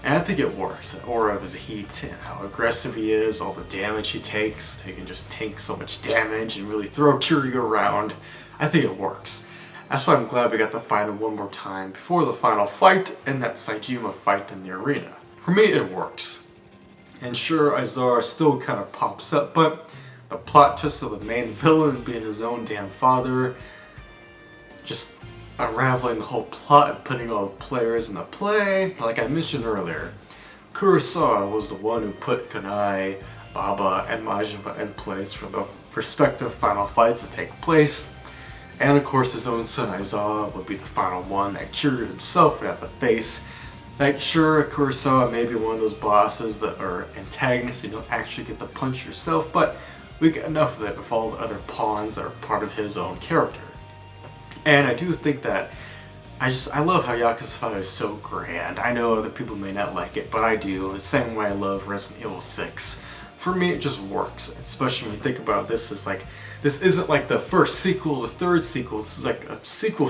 and I think it works. The aura of his heat and how aggressive he is, all the damage he takes. He can just tank so much damage and really throw Kiryu around. I think it works. That's why I'm glad we got to fight him one more time before the final fight and that Saejima fight in the arena. For me, it works. And sure, Aizawa still kind of pops up, but the plot twist of the main villain being his own damn father, just unraveling the whole plot and putting all the players in the play. Like I mentioned earlier, Kurosawa was the one who put Kanai, Baba, and Majima in place for the respective final fights to take place. And of course his own son Aizawa would be the final one that Kiryu himself would have to face. Like sure, Kurosawa may be one of those bosses that are antagonists, you don't actually get to punch yourself, but we get enough of it with all the other pawns that are part of his own character. And I do think that, I love how Yakuza 5 is so grand. I know other people may not like it, but I do. The same way I love Resident Evil 6. For me, it just works, especially when you think about this as like, this isn't like the first sequel, the third sequel, this is like a sequel,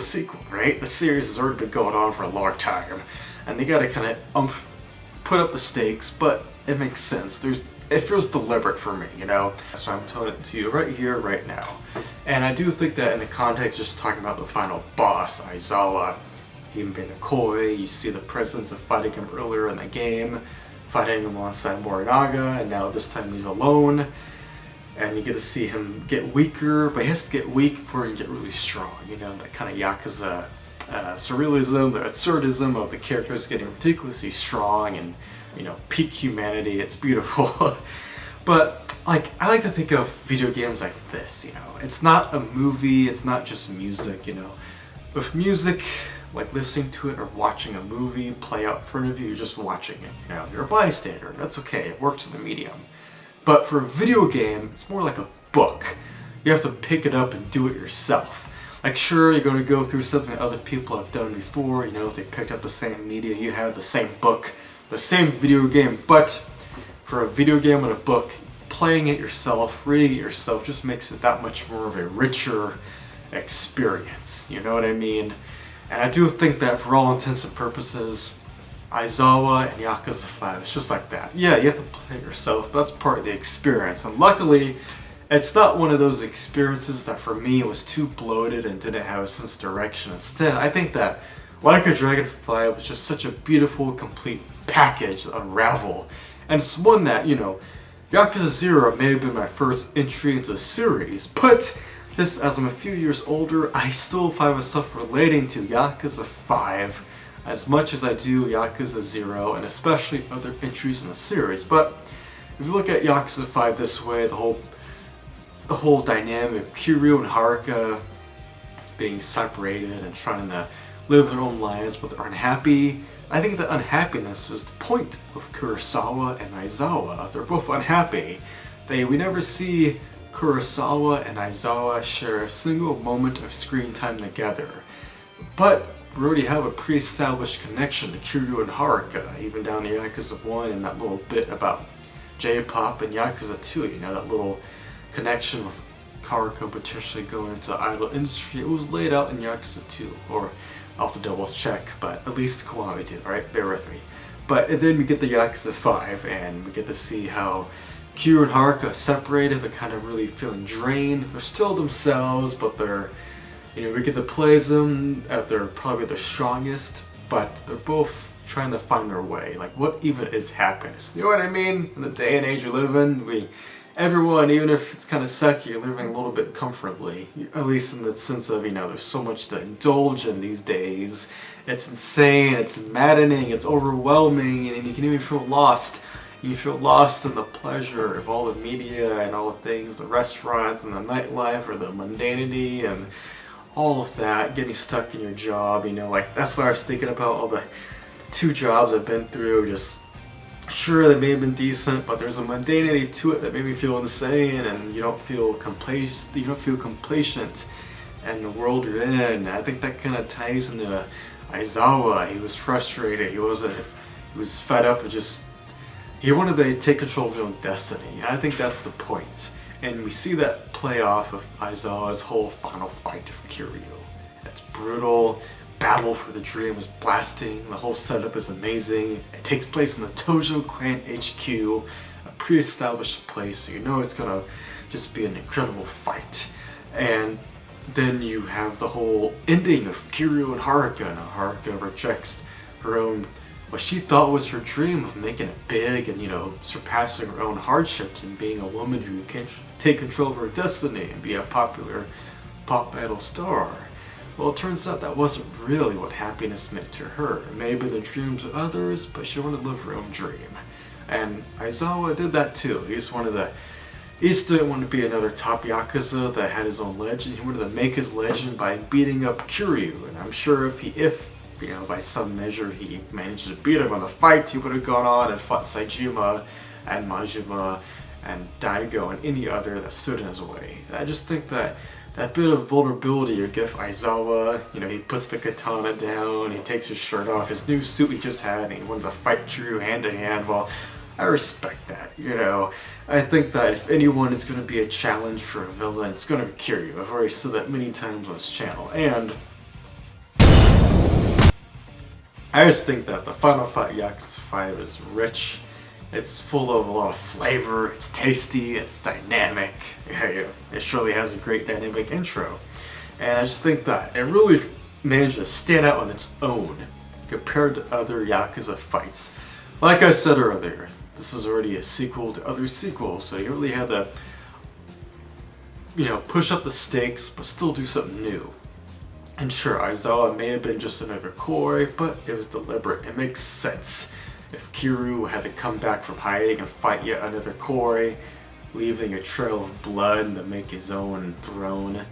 right? The series has already been going on for a long time, and they gotta kind of put up the stakes, but it makes sense. It feels deliberate for me, you know? So I'm telling it to you right here, right now. And I do think that in the context, just talking about the final boss, Aizawa, even being a koi, you see the presence of fighting him earlier in the game. fighting alongside Morinaga, and now this time he's alone. And you get to see him get weaker, but he has to get weak before he can get really strong. You know, that kind of Yakuza surrealism, the absurdism of the characters getting ridiculously strong and, you know, peak humanity. It's beautiful. But like, I like to think of video games like this, you know. It's not a movie, it's not just music, you know. With music, like listening to it or watching a movie play out in front of you, you're just watching it. You know, you're a bystander. That's okay, it works in the medium. But for a video game, it's more like a book. You have to pick it up and do it yourself. Like, sure, you're going to go through something that other people have done before. You know, if they picked up the same media, you have the same book, the same video game. But for a video game and a book, playing it yourself, reading it yourself, just makes it that much more of a richer experience. You know what I mean? And I do think that for all intents and purposes, Aizawa and Yakuza 5, it's just like that. Yeah, you have to play it yourself, but that's part of the experience. And luckily, it's not one of those experiences that for me was too bloated and didn't have a sense of direction. Instead, I think that Like a Dragon 5 was just such a beautiful, complete package to unravel. And it's one that, you know, Yakuza 0 may have been my first entry into the series, but just as I'm a few years older, I still find myself relating to Yakuza 5 as much as I do Yakuza 0, and especially other entries in the series. But if you look at Yakuza 5 this way, the whole dynamic of Kiryu and Haruka being separated and trying to live their own lives but they're unhappy, I think the unhappiness was the point of Kurosawa and Aizawa. They're both unhappy. We never see Kurosawa and Aizawa share a single moment of screen time together. But we already have a pre-established connection to Kiryu and Haruka, even down to Yakuza 1 and that little bit about J-pop and Yakuza 2, you know, that little connection with Haruka potentially going into the idol industry. It was laid out in Yakuza 2, or I'll have to double check, but at least Kiwami did, right? Bear with me. But then we get the Yakuza 5, and we get to see how Kiryu and Haruka separated. They're kind of really feeling drained. They're still themselves, but they're, you know, we get to play them at their probably their strongest, but they're both trying to find their way. Like, what even is happiness? You know what I mean? In the day and age we live in, everyone, even if it's kind of sucky, you're living a little bit comfortably. At least in the sense of, you know, there's so much to indulge in these days. It's insane, it's maddening, it's overwhelming, and you can even feel lost. You feel lost in the pleasure of all the media and all the things, the restaurants and the nightlife or the mundanity and all of that, getting stuck in your job, you know, like that's what I was thinking about, all the 2 jobs I've been through. Just sure, they may have been decent, but there's a mundanity to it that made me feel insane, and you don't feel complacent in the world you're in. I think that kind of ties into Aizawa. He was frustrated, he was fed up with he wanted to take control of his own destiny, and I think that's the point. And we see that play off of Aizawa's whole final fight with Kiryu. It's brutal. Battle for the Dream is blasting. The whole setup is amazing. It takes place in the Tojo Clan HQ, a pre-established place, so you know it's gonna just be an incredible fight. And then you have the whole ending of Kiryu and Haruka. Now Haruka rejects her own, what she thought was her dream of making it big and, you know, surpassing her own hardships and being a woman who can take control of her destiny and be a popular pop idol star. Well, it turns out that wasn't really what happiness meant to her. It may have been the dreams of others, but she wanted to live her own dream. And Aizawa did that too. He just didn't want to be another top Yakuza that had his own legend. He wanted to make his legend by beating up Kiryu. And I'm sure if you know, by some measure he managed to beat him on the fight, he would have gone on and fought Saejima and Majima and Daigo and any other that stood in his way. And I just think that bit of vulnerability you give Aizawa, you know, he puts the katana down, he takes his shirt off, his new suit he just had, and he wanted to fight Kiryu hand to hand. Well, I respect that, you know. I think that if anyone is going to be a challenge for a villain, it's going to be Kiryu. I've already said that many times on this channel, and I just think that the final fight Yakuza 5 is rich. It's full of a lot of flavor, it's tasty, it's dynamic. It surely has a great dynamic intro. And I just think that it really managed to stand out on its own compared to other Yakuza fights. like I said earlier, this is already a sequel to other sequels, so you really had to, push up the stakes, but still do something new. And sure, Aizawa may have been just another koi, but it was deliberate. It makes sense. If Kiryu had to come back from hiding and fight yet another koi, leaving a trail of blood to make his own throne.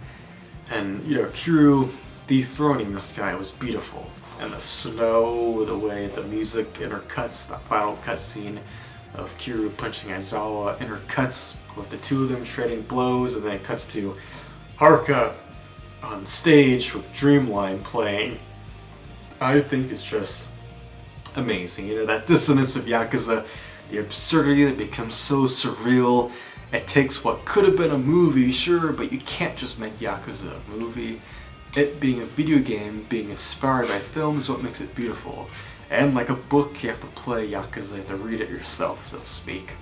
And, Kiryu dethroning this guy was beautiful. And the snow, the way the music intercuts, the final cutscene of Kiryu punching Aizawa intercuts with the two of them trading blows, and then it cuts to Haruka on stage with Dreamline playing. I think it's just amazing. That dissonance of Yakuza, the absurdity that becomes so surreal. It takes what could have been a movie, sure, but you can't just make Yakuza a movie. It being a video game, being inspired by film is what makes it beautiful. And like a book, you have to play Yakuza, you have to read it yourself, so to speak.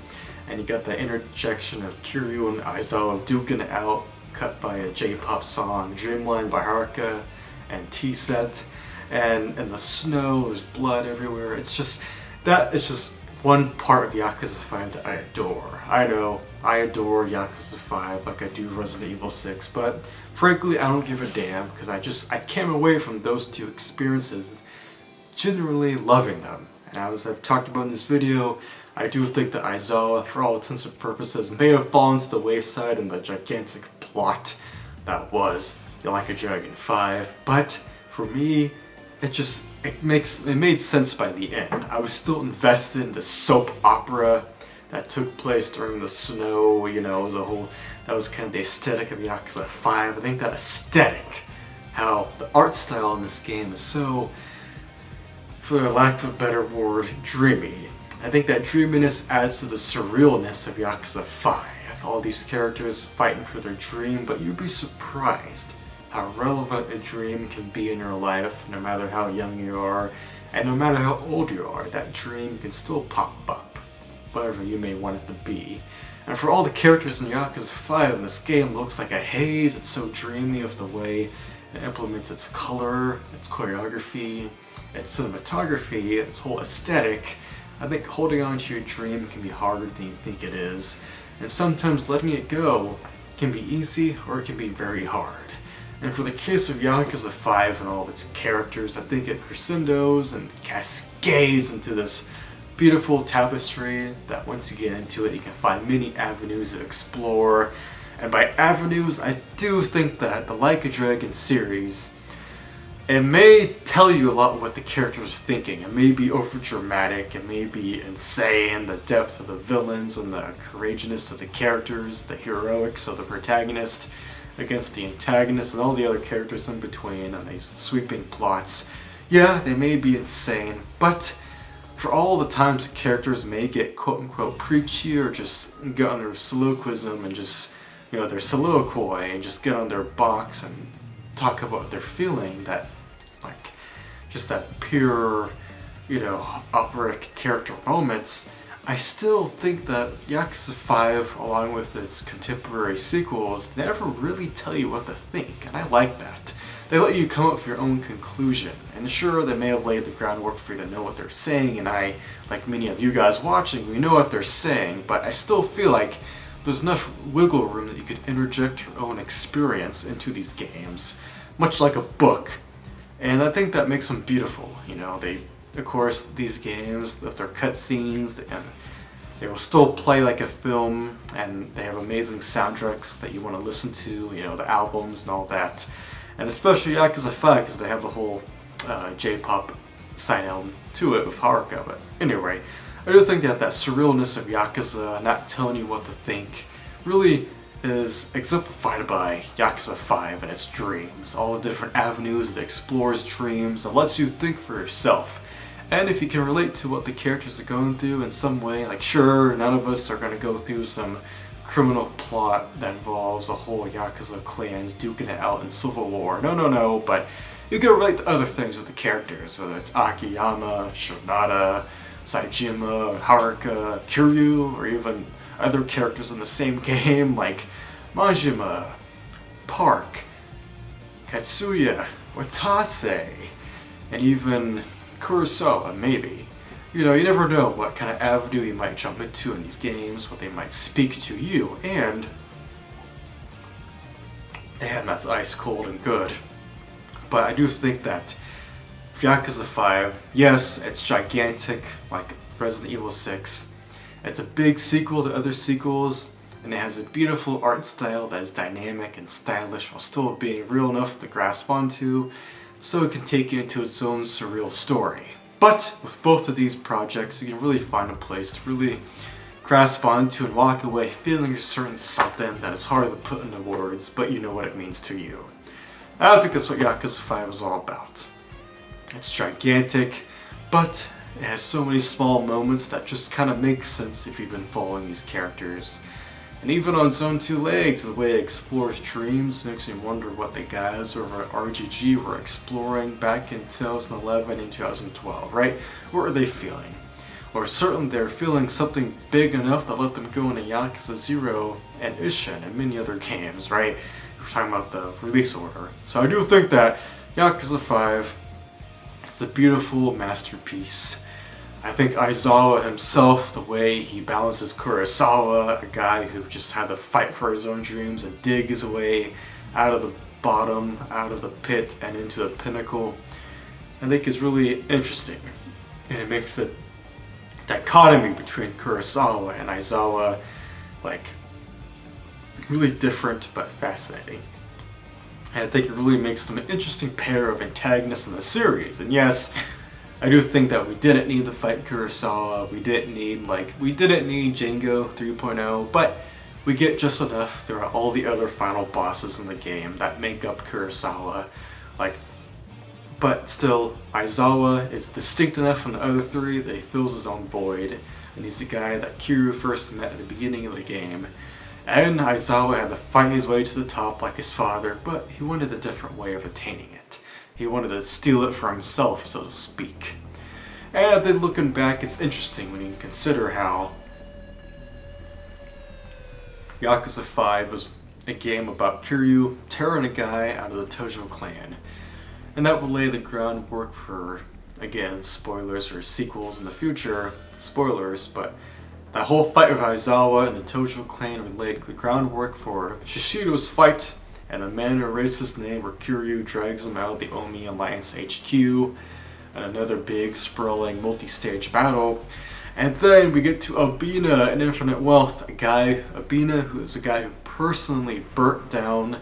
And you got that interjection of Kiryu and Aizawa duking it out, cut by a J-pop song, Dreamline by Haruka, and T-Set, and the snow, there's blood everywhere. It's just one part of Yakuza 5 that I adore. I know, I adore Yakuza 5 like I do Resident Evil 6, but frankly I don't give a damn, because I came away from those two experiences genuinely loving them. And as I've talked about in this video, I do think that Aizawa, for all intents and purposes, may have fallen to the wayside in the gigantic plot that was Like a Dragon 5, but for me, it made sense by the end. I was still invested in the soap opera that took place during the snow, that was kind of the aesthetic of Yakuza 5. I think that aesthetic, how the art style in this game is so, for lack of a better word, dreamy. I think that dreaminess adds to the surrealness of Yakuza 5. All these characters fighting for their dream, but you'd be surprised how relevant a dream can be in your life, no matter how young you are, and no matter how old you are, that dream can still pop up, whatever you may want it to be. And for all the characters in Yakuza 5, this game looks like a haze. It's so dreamy of the way it implements its color, its choreography, its cinematography, its whole aesthetic. I think holding on to your dream can be harder than you think it is, and sometimes letting it go can be easy or it can be very hard. And for the case of Yakuza 5 and all of its characters, I think it crescendos and cascades into this beautiful tapestry that once you get into it, you can find many avenues to explore. And by avenues, I do think that the Like a Dragon series, it may tell you a lot what the character is thinking. It may be over dramatic, it may be insane, the depth of the villains and the courageousness of the characters, the heroics of the protagonist against the antagonist and all the other characters in between, and these sweeping plots. Yeah, they may be insane, but for all the times the characters may get quote-unquote preachy or just get on their soliloquism and just, their soliloquy and just get on their box and talk about what they're feeling, that, just that pure, operatic character moments, I still think that Yakuza 5, along with its contemporary sequels, never really tell you what to think, and I like that. They let you come up with your own conclusion, and sure, they may have laid the groundwork for you to know what they're saying, and I, like many of you guys watching, we know what they're saying, but I still feel like there's enough wiggle room that you could interject your own experience into these games, much like a book, and I think that makes them beautiful. Of course, these games, with their cutscenes, they will still play like a film, and they have amazing soundtracks that you want to listen to, the albums and all that. And especially Yakuza 5, because they have the whole J-pop side element to it with Haruka. But anyway, I do think that surrealness of Yakuza, not telling you what to think, really is exemplified by Yakuza 5 and its dreams. All the different avenues it explores dreams and lets you think for yourself. And if you can relate to what the characters are going through in some way, sure, none of us are going to go through some criminal plot that involves a whole Yakuza clans duking it out in civil war. No, but you can relate to other things with the characters, whether it's Akiyama, Shonada, Saejima, Haruka, Kiryu, or even other characters in the same game like Majima, Park, Katsuya, Watase, and even Kurosawa, maybe. you know, you never know what kind of avenue you might jump into in these games, what they might speak to you, and damn, that's ice cold and good. But I do think that Yakuza 5, yes, it's gigantic, like Resident Evil 6. It's a big sequel to other sequels, and it has a beautiful art style that is dynamic and stylish while still being real enough to grasp onto, so it can take you into its own surreal story. But with both of these projects, you can really find a place to really grasp onto and walk away feeling a certain something that is hard to put into words, but you know what it means to you. I think that's what Yakuza 5 is all about. It's gigantic, but it has so many small moments that just kind of make sense if you've been following these characters. And even on its own two legs, the way it explores dreams makes me wonder what the guys over at RGG were exploring back in 2011 and 2012, right? What were they feeling? Or certainly they're feeling something big enough that let them go into Yakuza 0 and Ishin and many other games, right? We're talking about the release order. So I do think that Yakuza 5 is a beautiful masterpiece. I think Aizawa himself, the way he balances Kurosawa, a guy who just had to fight for his own dreams and dig his way out of the bottom, out of the pit, and into the pinnacle, I think is really interesting. And it makes the dichotomy between Kurosawa and Aizawa, like, really different but fascinating. And I think it really makes them an interesting pair of antagonists in the series. And yes, I do think that we didn't need to fight Kurosawa, we didn't need Django 3.0, but we get just enough throughout all the other final bosses in the game that make up Kurosawa. But still, Aizawa is distinct enough from the other three that he fills his own void, and he's the guy that Kiryu first met at the beginning of the game. And Aizawa had to fight his way to the top like his father, but he wanted a different way of attaining it. He wanted to steal it for himself, so to speak. And then looking back, it's interesting when you consider how Yakuza 5 was a game about Kiryu tearing a guy out of the Tojo clan. And that will lay the groundwork for, again, spoilers for sequels in the future, spoilers, but that whole fight with Aizawa and the Tojo clan laid the groundwork for Shishido's fight and the man who erased his name where Kiryu drags him out of the Omi Alliance HQ, and another big, sprawling, multi-stage battle. And then we get to Obina in Infinite Wealth, Obina who is a guy who personally burnt down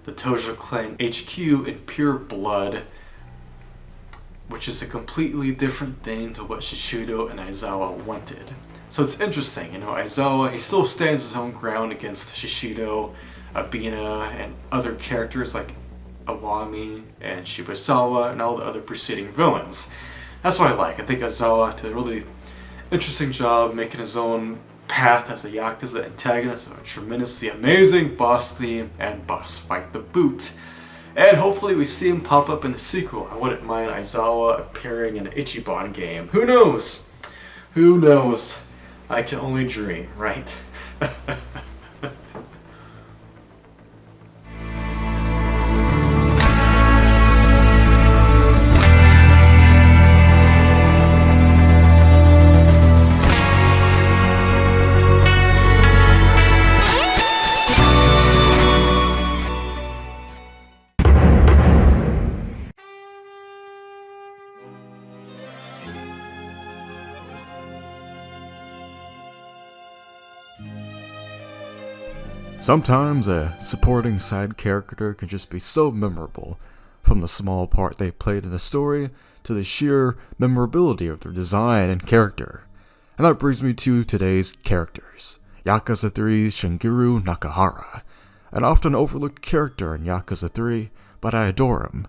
the Tojo clan HQ in pure blood, which is a completely different thing to what Shishido and Aizawa wanted. So it's interesting, you know, Aizawa, he still stands his own ground against Shishido, Obina, and other characters like Awami and Shibusawa and all the other preceding villains. That's what I like. I think Aizawa did a really interesting job making his own path as a Yakuza antagonist with a tremendously amazing boss theme and boss fight to boot. And hopefully we see him pop up in the sequel. I wouldn't mind Aizawa appearing in an Ichiban game. Who knows? Who knows? I can only dream, right? Sometimes a supporting side character can just be so memorable, from the small part they played in the story to the sheer memorability of their design and character. And that brings me to today's characters. Yakuza 3's Shigeru Nakahara, an often overlooked character in Yakuza 3, but I adore him.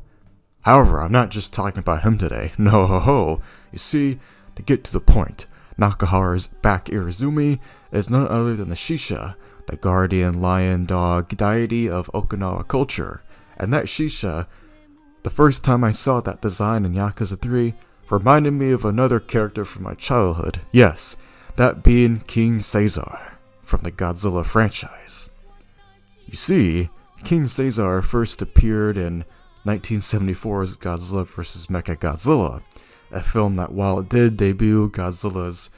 However, I'm not just talking about him today, no. You see, to get to the point, Nakahara's back Irizumi is none other than the Shisha, the guardian lion dog deity of Okinawa culture. And that Shisha, the first time I saw that design in Yakuza 3, reminded me of another character from my childhood. Yes, that being King Caesar from the Godzilla franchise. You see, King Caesar first appeared in 1974's Godzilla vs. Mechagodzilla, a film that, while it did debut Godzilla's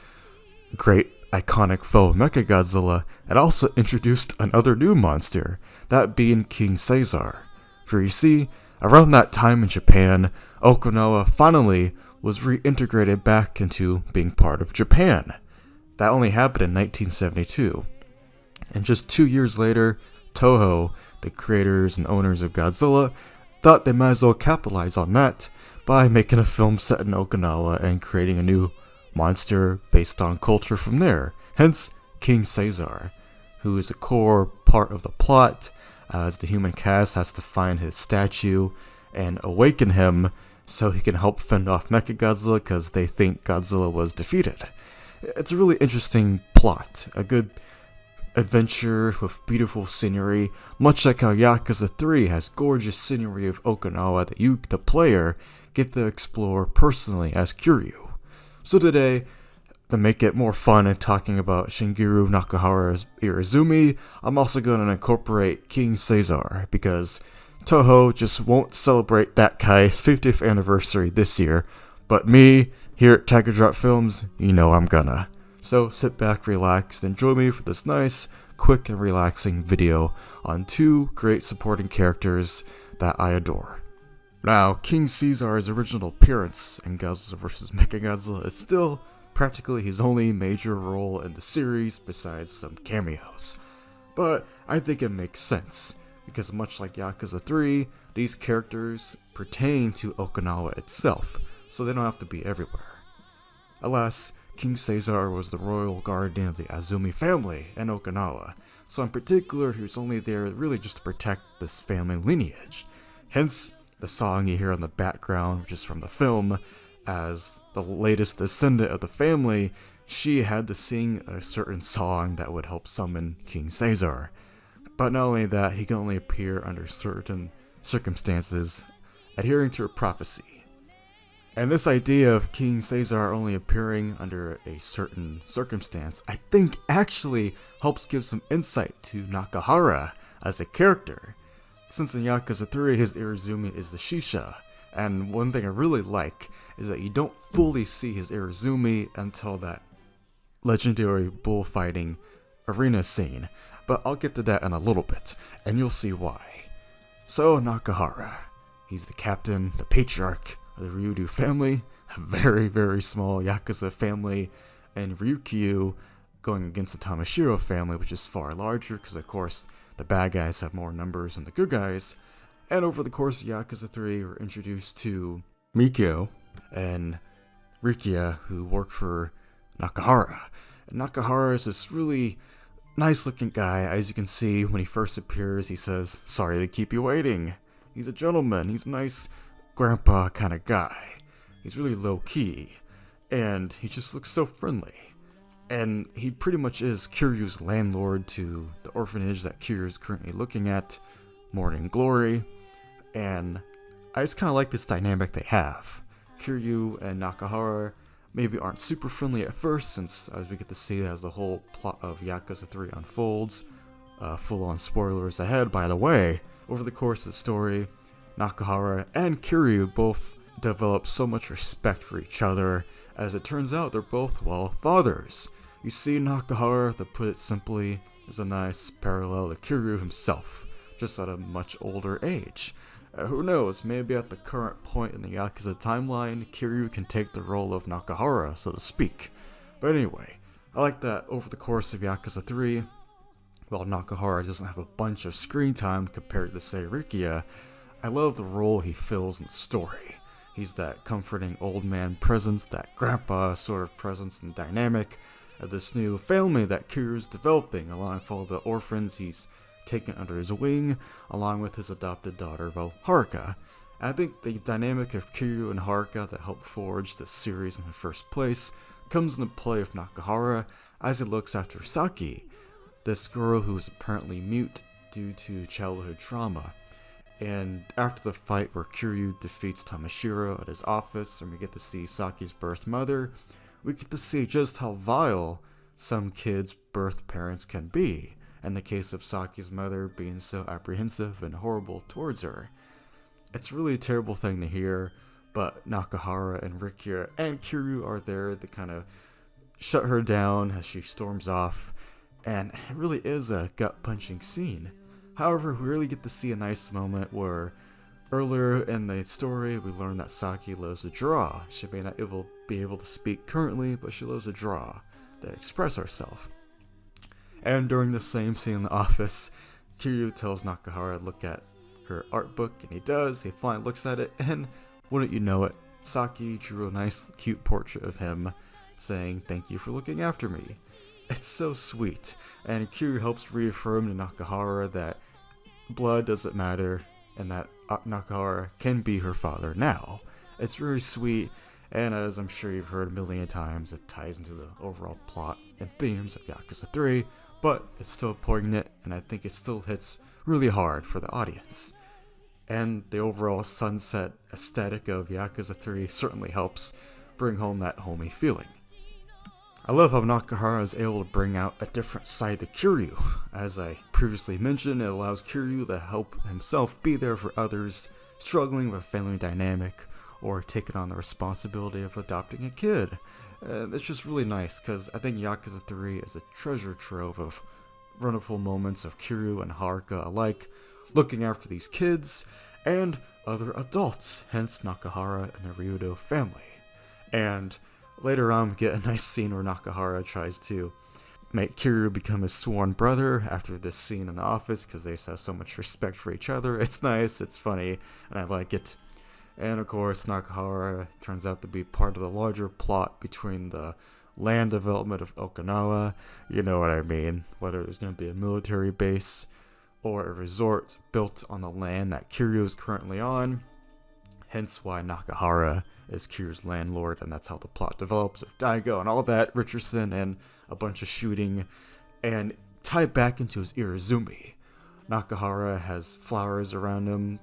great iconic foe Mechagodzilla, it also introduced another new monster, that being King Caesar. For you see, around that time in Japan, Okinawa finally was reintegrated back into being part of Japan. That only happened in 1972. And just 2 years later, Toho, the creators and owners of Godzilla, thought they might as well capitalize on that by making a film set in Okinawa and creating a new monster based on culture from there. Hence, King Caesar, who is a core part of the plot, as the human cast has to find his statue and awaken him so he can help fend off Mechagodzilla because they think Godzilla was defeated. It's a really interesting plot, a good adventure with beautiful scenery, much like how Yakuza 3 has gorgeous scenery of Okinawa that you, the player, get to explore personally as Kiryu. So today, to make it more fun and talking about Shigeru Nakahara's Irizumi, I'm also going to incorporate King Caesar, because Toho just won't celebrate that guy's 50th anniversary this year, but me, here at Tiger Drop Films, you know I'm gonna. So sit back, relax, and join me for this nice, quick, and relaxing video on two great supporting characters that I adore. Now, King Caesar's original appearance in Godzilla vs. Mechagodzilla is still practically his only major role in the series besides some cameos. But I think it makes sense, because much like Yakuza 3, these characters pertain to Okinawa itself, so they don't have to be everywhere. Alas, King Caesar was the royal guardian of the Azumi family in Okinawa, so in particular he was only there really just to protect this family lineage. Hence, the song you hear in the background, which is from the film, as the latest descendant of the family, she had to sing a certain song that would help summon King Caesar. But not only that, he can only appear under certain circumstances, adhering to a prophecy. And this idea of King Caesar only appearing under a certain circumstance, I think actually helps give some insight to Nakahara as a character. Since in Yakuza 3 his Irizumi is the Shisha, and one thing I really like is that you don't fully see his Irizumi until that legendary bullfighting arena scene, but I'll get to that in a little bit, and you'll see why. So Nakahara, he's the captain, the patriarch of the Ryudu family, a very, very small Yakuza family, and Ryukyu going against the Tamashiro family, which is far larger, because of course the bad guys have more numbers than the good guys. And over the course of Yakuza 3, we're introduced to Mikio and Rikia, who work for Nakahara. And Nakahara is this really nice looking guy. As you can see, when he first appears, he says, "Sorry to keep you waiting." He's a gentleman, he's a nice grandpa kind of guy. He's really low key, and he just looks so friendly. And he pretty much is Kiryu's landlord to the orphanage that Kiryu is currently looking at, Morning Glory. And I just kind of like this dynamic they have. Kiryu and Nakahara maybe aren't super friendly at first, since as we get to see as the whole plot of Yakuza 3 unfolds. Full-on spoilers ahead, by the way. Over the course of the story, Nakahara and Kiryu both develop so much respect for each other. As it turns out, they're both, well, fathers. You see, Nakahara, to put it simply, is a nice parallel to Kiryu himself, just at a much older age. Who knows, maybe at the current point in the Yakuza timeline, Kiryu can take the role of Nakahara, so to speak. But anyway, I like that over the course of Yakuza 3, while Nakahara doesn't have a bunch of screen time compared to, say, Rikia, I love the role he fills in the story. He's that comforting old man presence, that grandpa sort of presence and dynamic of this new family that Kiryu's developing, along with all the orphans he's taken under his wing, along with his adopted daughter, well, Haruka. I think the dynamic of Kiryu and Haruka that helped forge this series in the first place comes into play with Nakahara as he looks after Saki, this girl who's apparently mute due to childhood trauma. And after the fight where Kiryu defeats Tamashiro at his office and we get to see Saki's birth mother, we get to see just how vile some kids' birth parents can be, in the case of Saki's mother being so apprehensive and horrible towards her. It's really a terrible thing to hear, but Nakahara and Rikia and Kiryu are there to kind of shut her down as she storms off, and it really is a gut-punching scene. However, we really get to see a nice moment where earlier in the story we learn that Saki loves to draw. She may not be able to speak currently, but she loves to draw, to express herself. And during the same scene in the office, Kiryu tells Nakahara to look at her art book, and he does. He finally looks at it, and wouldn't you know it, Saki drew a nice, cute portrait of him, saying, "Thank you for looking after me." It's so sweet, and Kiryu helps reaffirm to Nakahara that blood doesn't matter, and that Nakahara can be her father now. It's very sweet, and as I'm sure you've heard a million times, it ties into the overall plot and themes of Yakuza 3, but it's still poignant, and I think it still hits really hard for the audience. And the overall sunset aesthetic of Yakuza 3 certainly helps bring home that homey feeling. I love how Nakahara is able to bring out a different side to Kiryu. As I previously mentioned, it allows Kiryu to help himself be there for others struggling with a family dynamic or taking on the responsibility of adopting a kid. It's just really nice because I think Yakuza 3 is a treasure trove of wonderful moments of Kiryu and Haruka alike looking after these kids and other adults, hence Nakahara and the Ryudo family. And later on, we get a nice scene where Nakahara tries to make Kiryu become his sworn brother after this scene in the office because they just have so much respect for each other. It's nice, it's funny, and I like it. And of course, Nakahara turns out to be part of the larger plot between the land development of Okinawa. You know what I mean, whether there's going to be a military base or a resort built on the land that Kiryu is currently on. Hence why Nakahara is Kiryu's landlord, and that's how the plot develops with Daigo and all that, Richardson, and a bunch of shooting. And tied back into his Irizumi, Nakahara has flowers around him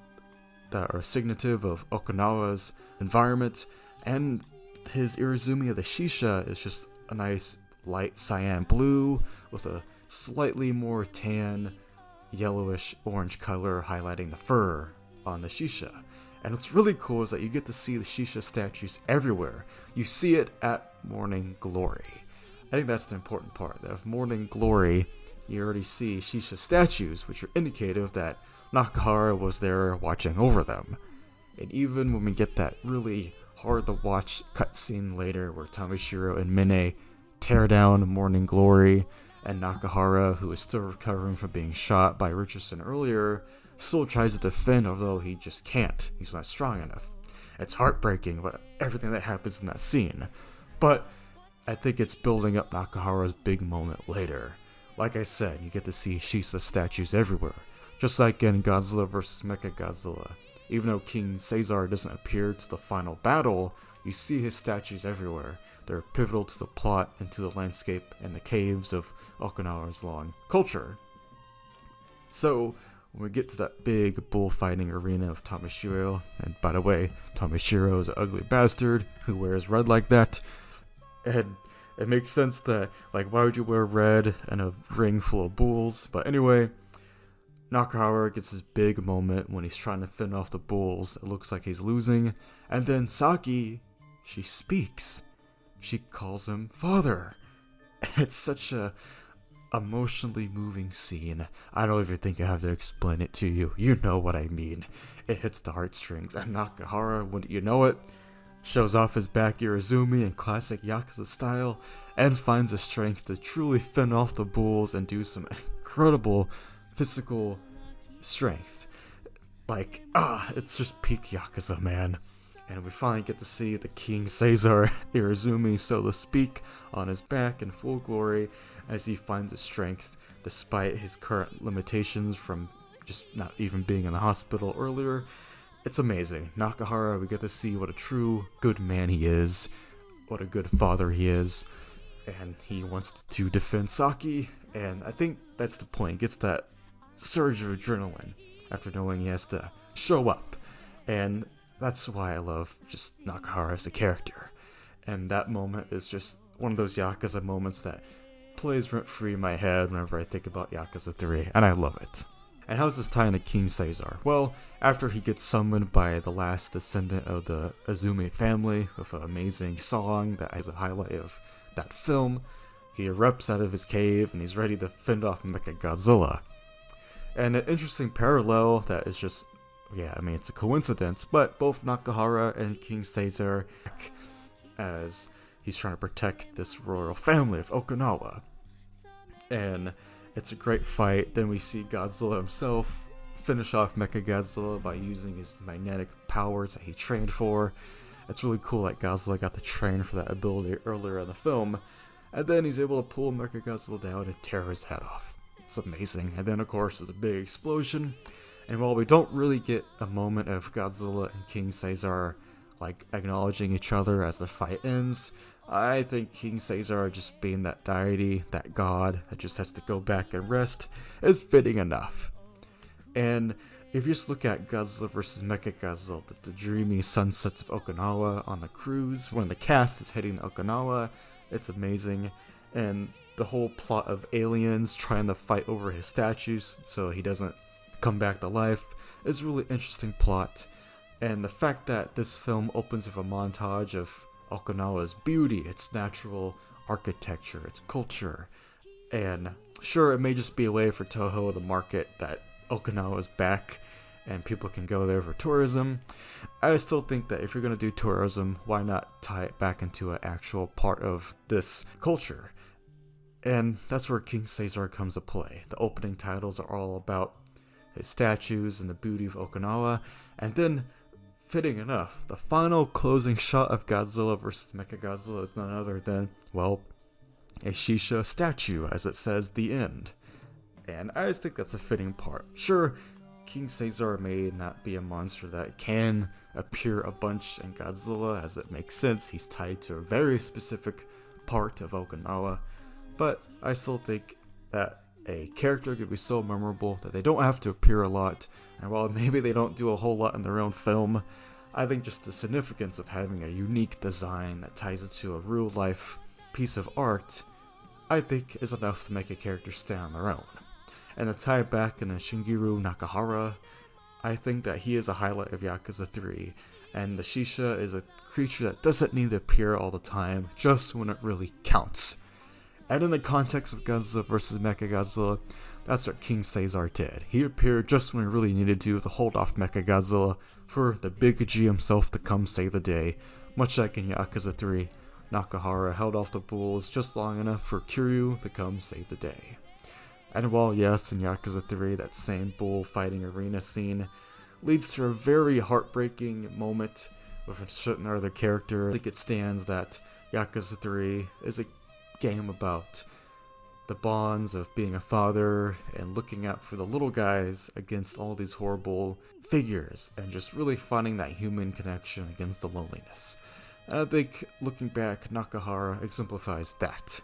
that are signative of Okinawa's environment, and his Irizumi of the Shisha is just a nice light cyan blue with a slightly more tan, yellowish orange color highlighting the fur on the Shisha. And what's really cool is that you get to see the Shisha statues everywhere. You see it at Morning Glory. I think that's the important part. That of Morning Glory, you already see Shisha statues, which are indicative that Nakahara was there watching over them. And even when we get that really hard to watch cutscene later where Tamashiro and Mine tear down Morning Glory, and Nakahara, who is still recovering from being shot by Richardson earlier, still tries to defend, although he just can't. He's not strong enough. It's heartbreaking, but everything that happens in that scene. But I think it's building up Nakahara's big moment later. Like I said, you get to see Shisha statues everywhere, just like in Godzilla vs. Mechagodzilla. Even though King Caesar doesn't appear to the final battle, you see his statues everywhere. They're pivotal to the plot and to the landscape and the caves of Okinawa's long culture. So, when we get to that big bullfighting arena of Tamashiro, and by the way, Tamashiro is an ugly bastard who wears red like that, and it makes sense that, like, why would you wear red in a ring full of bulls? But anyway, Nakahara gets his big moment when he's trying to fend off the bulls. It looks like he's losing, and then Saki, she speaks. She calls him father. It's such a emotionally moving scene. I don't even think I have to explain it to you. You know what I mean. It hits the heartstrings, and Nakahara, wouldn't you know it, shows off his back Irizumi in classic Yakuza style, and finds the strength to truly fend off the bulls and do some incredible physical strength. Like, it's just peak Yakuza, man. And we finally get to see the King Caesar Irizumi, so to speak, on his back in full glory as he finds his strength despite his current limitations from just not even being in the hospital earlier. It's amazing. Nakahara, we get to see what a true good man he is, what a good father he is, and he wants to defend Saki, and I think that's the point. He gets that surge of adrenaline after knowing he has to show up, and that's why I love just Nakahara as a character. And that moment is just one of those Yakuza moments that plays rent-free in my head whenever I think about Yakuza 3, and I love it. And how's this tie into King Caesar? Well, after he gets summoned by the last descendant of the Azumi family with an amazing song that is a highlight of that film, he erupts out of his cave and he's ready to fend off Mechagodzilla. And an interesting parallel that is just, it's a coincidence, but both Nakahara and King Caesar, as he's trying to protect this royal family of Okinawa. And it's a great fight. Then we see Godzilla himself finish off Mechagodzilla by using his magnetic powers that he trained for. It's really cool that Godzilla got to train for that ability earlier in the film. And then he's able to pull Mechagodzilla down and tear his head off. It's amazing. And then, of course, there's a big explosion. And while we don't really get a moment of Godzilla and King Caesar acknowledging each other as the fight ends, I think King Caesar, just being that deity, that god that just has to go back and rest, is fitting enough. And if you just look at Godzilla vs. Mechagodzilla, the dreamy sunsets of Okinawa on the cruise, when the cast is heading to Okinawa, it's amazing. And the whole plot of aliens trying to fight over his statues so he doesn't come back to life is a really interesting plot. And the fact that this film opens with a montage of Okinawa's beauty, its natural architecture, its culture. And sure, it may just be a way for Toho to market that Okinawa is back and people can go there for tourism. I still think that if you're going to do tourism, why not tie it back into an actual part of this culture? And that's where King Caesar comes to play. The opening titles are all about his statues and the beauty of Okinawa, and then, fitting enough, the final closing shot of Godzilla vs. Mechagodzilla is none other than, well, a Shisha statue, as it says, the end. And I just think that's a fitting part. Sure, King Caesar may not be a monster that can appear a bunch in Godzilla, as it makes sense, he's tied to a very specific part of Okinawa, but I still think that a character could be so memorable that they don't have to appear a lot, and while maybe they don't do a whole lot in their own film, I think just the significance of having a unique design that ties it to a real-life piece of art, I think is enough to make a character stand on their own. And to tie it back into Shigeru Nakahara, I think that he is a highlight of Yakuza 3, and the Shisha is a creature that doesn't need to appear all the time, just when it really counts. And in the context of Godzilla vs. Mechagodzilla, that's what King Caesar did. He appeared just when he really needed to hold off Mechagodzilla for the Big G himself to come save the day. Much like in Yakuza 3, Nakahara held off the bulls just long enough for Kiryu to come save the day. And while yes, in Yakuza 3, that same bull fighting arena scene leads to a very heartbreaking moment with a certain other character, I think it stands that Yakuza 3 is a game about the bonds of being a father and looking out for the little guys against all these horrible figures, and just really finding that human connection against the loneliness. And I think, looking back, Nakahara exemplifies that.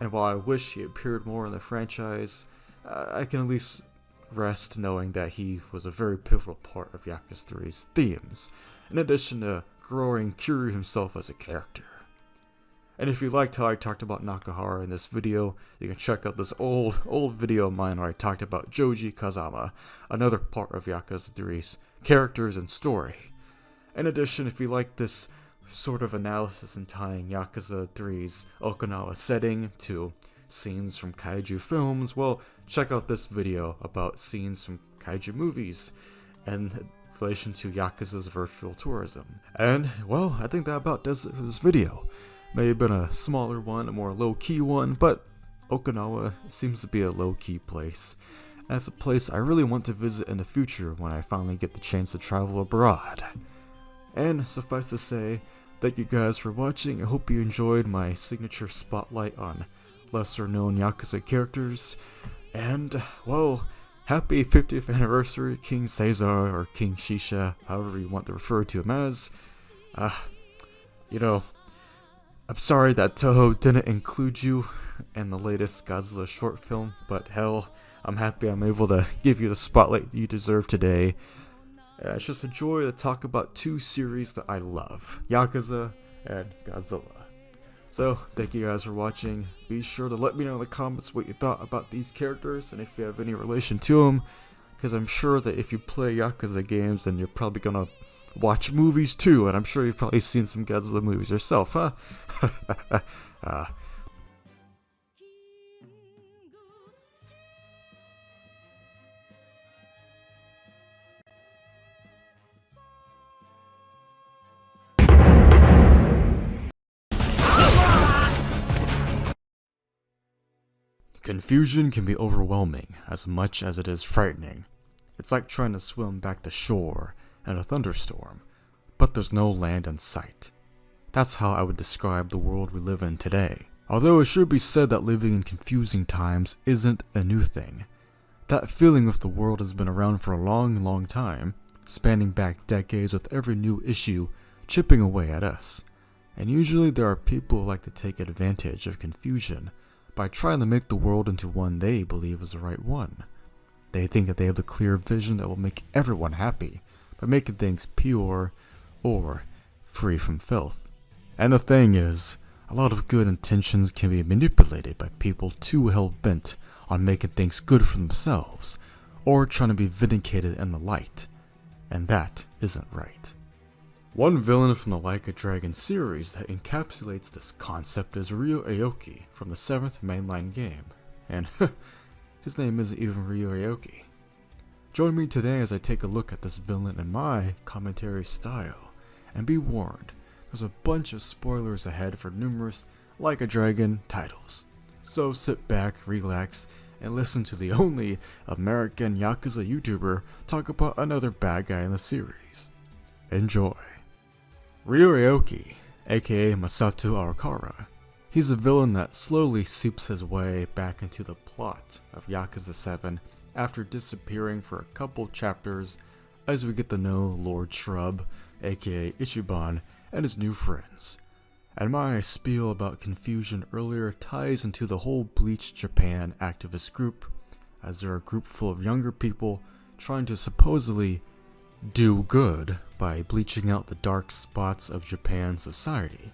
And while I wish he appeared more in the franchise, I can at least rest knowing that he was a very pivotal part of Yakuza 3's themes, in addition to growing Kiryu himself as a character. And if you liked how I talked about Nakahara in this video, you can check out this old video of mine where I talked about Joji Kazama, another part of Yakuza 3's characters and story. In addition, if you like this sort of analysis and tying Yakuza 3's Okinawa setting to scenes from kaiju films, well, check out this video about scenes from kaiju movies and relation to Yakuza's virtual tourism. And, well, I think that about does it for this video. May have been a smaller one, a more low-key one, but Okinawa seems to be a low-key place. And it's a place I really want to visit in the future when I finally get the chance to travel abroad. And suffice to say, thank you guys for watching. I hope you enjoyed my signature spotlight on lesser-known Yakuza characters. And, well, happy 50th anniversary, King Caesar, or King Shisha, however you want to refer to him as. I'm sorry that Toho didn't include you in the latest Godzilla short film, but hell, I'm happy I'm able to give you the spotlight you deserve today. It's just a joy to talk about two series that I love, Yakuza and Godzilla. So, thank you guys for watching. Be sure to let me know in the comments what you thought about these characters, and if you have any relation to them, because I'm sure that if you play Yakuza games, then you're probably gonna watch movies too, and I'm sure you've probably seen some Godzilla movies yourself, huh? Confusion can be overwhelming as much as it is frightening. It's like trying to swim back to shore in a thunderstorm, but there's no land in sight. That's how I would describe the world we live in today. Although it should be said that living in confusing times isn't a new thing. That feeling of the world has been around for a long time, spanning back decades with every new issue chipping away at us. And usually there are people who like to take advantage of confusion by trying to make the world into one they believe is the right one. They think that they have the clear vision that will make everyone happy by making things pure or free from filth. And the thing is, a lot of good intentions can be manipulated by people too hell-bent on making things good for themselves, or trying to be vindicated in the light, and that isn't right. One villain from the Like a Dragon series that encapsulates this concept is Ryo Aoki from the 7th mainline game, and his name isn't even Ryo Aoki. Join me today as I take a look at this villain in my commentary style, and be warned, there's a bunch of spoilers ahead for numerous Like a Dragon titles. So sit back, relax, and listen to the only American Yakuza YouTuber talk about another bad guy in the series. Enjoy. Ryo Aoki, aka Masato Arakawa. He's a villain that slowly seeps his way back into the plot of Yakuza 7 after disappearing for a couple chapters as we get to know Lord Shrub, aka Ichiban, and his new friends. And my spiel about confusion earlier ties into the whole Bleach Japan activist group, as they're a group full of younger people trying to supposedly do good by bleaching out the dark spots of Japan society.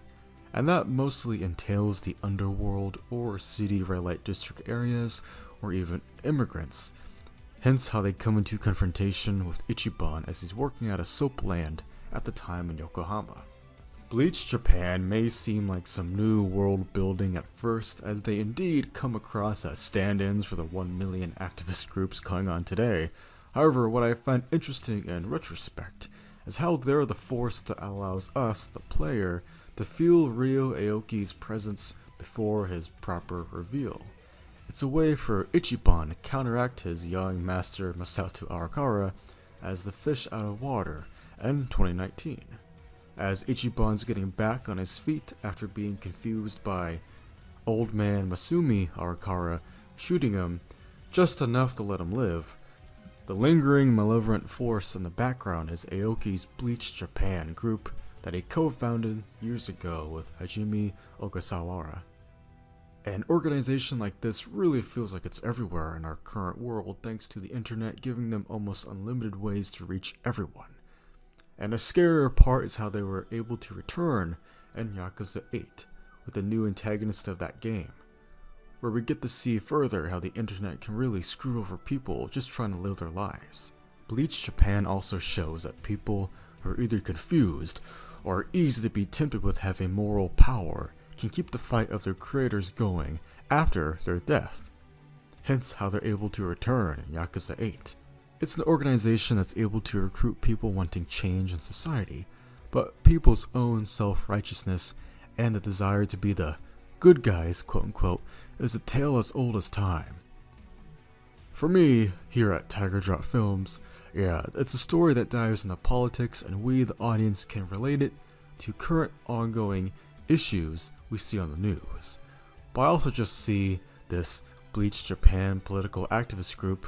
And that mostly entails the underworld or city red light district areas, or even immigrants. Hence how they come into confrontation with Ichiban as he's working at a soap land at the time in Yokohama. Bleach Japan may seem like some new world building at first, as they indeed come across as stand-ins for the 1 million activist groups going on today. However, what I find interesting in retrospect is how they're the force that allows us, the player, to feel Ryo Aoki's presence before his proper reveal. It's a way for Ichiban to counteract his young master Masato Arakawa as the fish out of water in 2019. As Ichiban's getting back on his feet after being confused by old man Masumi Arakawa shooting him just enough to let him live, the lingering malevolent force in the background is Aoki's Bleach Japan group that he co-founded years ago with Hajime Ogasawara. An organization like this really feels like it's everywhere in our current world thanks to the internet giving them almost unlimited ways to reach everyone. And the scarier part is how they were able to return in Yakuza 8 with the new antagonist of that game, where we get to see further how the internet can really screw over people just trying to live their lives. Bleach Japan also shows that people who are either confused or easy to be tempted with having moral power can keep the fight of their creators going after their death. Hence how they're able to return in Yakuza 8. It's an organization that's able to recruit people wanting change in society, but people's own self-righteousness and the desire to be the good guys, quote-unquote, is a tale as old as time. For me, here at Tiger Drop Films, it's a story that dives into politics and we, the audience, can relate it to current ongoing issues we see on the news. But I also just see this Bleach Japan political activist group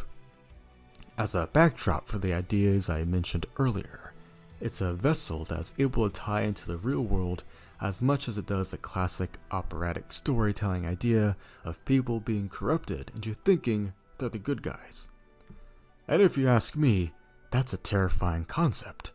as a backdrop for the ideas I mentioned earlier. It's a vessel that is able to tie into the real world as much as it does the classic operatic storytelling idea of people being corrupted into thinking they're the good guys. And if you ask me, that's a terrifying concept.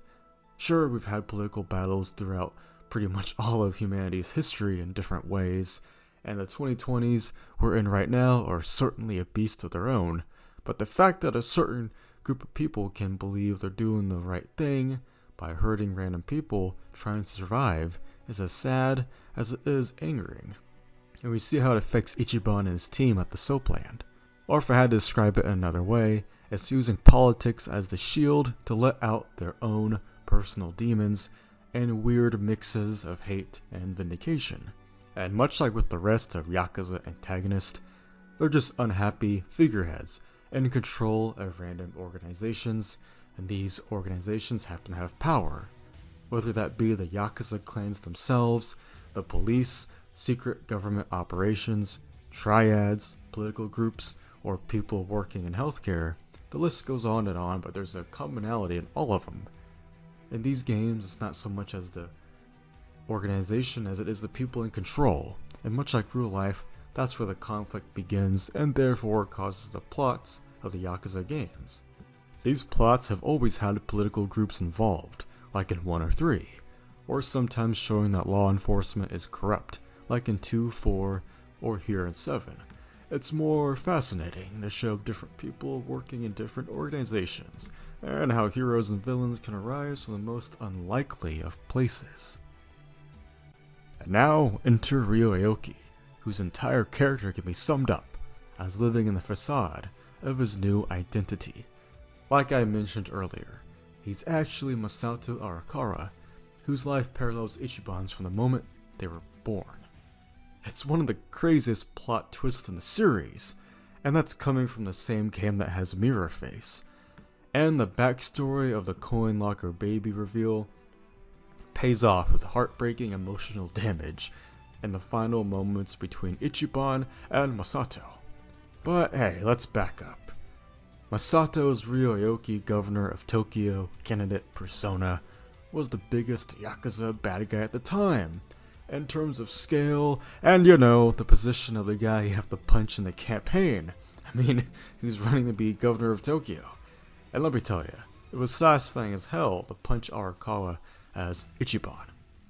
Sure, we've had political battles throughout pretty much all of humanity's history in different ways, and the 2020s we're in right now are certainly a beast of their own, but the fact that a certain group of people can believe they're doing the right thing by hurting random people trying to survive is as sad as it is angering. And we see how it affects Ichiban and his team at the soapland. Or if I had to describe it another way, it's using politics as the shield to let out their own personal demons and weird mixes of hate and vindication. And much like with the rest of Yakuza antagonists, they're just unhappy figureheads in control of random organizations, and these organizations happen to have power. Whether that be the Yakuza clans themselves, the police, secret government operations, triads, political groups, or people working in healthcare, the list goes on, but there's a commonality in all of them. In these games, it's not so much as the organization as it is the people in control, and much like real life, that's where the conflict begins and therefore causes the plots of the Yakuza games. These plots have always had political groups involved, like in 1 or 3, or sometimes showing that law enforcement is corrupt, like in 2, 4, or here in 7. It's more fascinating to show different people working in different organizations, and how heroes and villains can arise from the most unlikely of places. And now enter Ryo Aoki, whose entire character can be summed up as living in the facade of his new identity. Like I mentioned earlier, he's actually Masato Arakawa, whose life parallels Ichiban's from the moment they were born. It's one of the craziest plot twists in the series, and that's coming from the same game that has Mirror Face. And the backstory of the coin locker baby reveal pays off with heartbreaking emotional damage in the final moments between Ichiban and Masato. But hey, let's back up. Masato's Ryo Aoki, governor of Tokyo, candidate persona, was the biggest Yakuza bad guy at the time, in terms of scale, and the position of the guy you have to punch in the campaign. I mean, he was running to be governor of Tokyo. And let me tell you, it was satisfying as hell to punch Arakawa as Ichiban.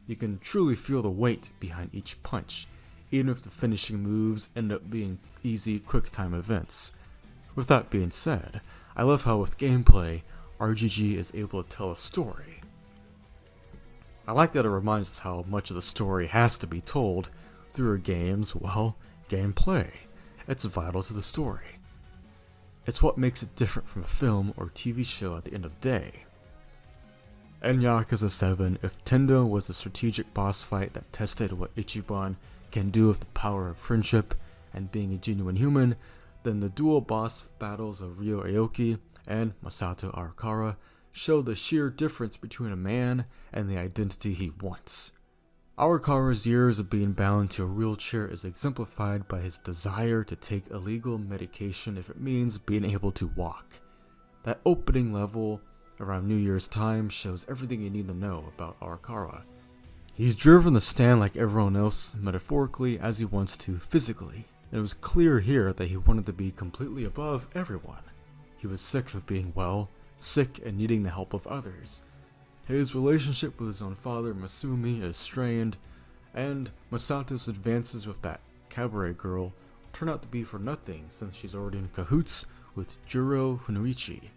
You can truly feel the weight behind each punch, even if the finishing moves end up being easy, quick-time events. With that being said, I love how with gameplay, RGG is able to tell a story. I like that it reminds us how much of the story has to be told through a game's, gameplay. It's vital to the story. It's what makes it different from a film or TV show at the end of the day. In Yakuza 7, if Tendo was a strategic boss fight that tested what Ichiban can do with the power of friendship and being a genuine human, then the dual boss battles of Ryo Aoki and Masato Arakawa showed the sheer difference between a man and the identity he wants. Arakawa's years of being bound to a wheelchair is exemplified by his desire to take illegal medication if it means being able to walk. That opening level around New Year's time shows everything you need to know about Arakawa. He's driven to stand like everyone else metaphorically as he wants to physically. It was clear here that he wanted to be completely above everyone. He was sick of being sick and needing the help of others. His relationship with his own father, Masumi, is strained, and Masato's advances with that cabaret girl turn out to be for nothing since she's already in cahoots with Juro Hunorichi.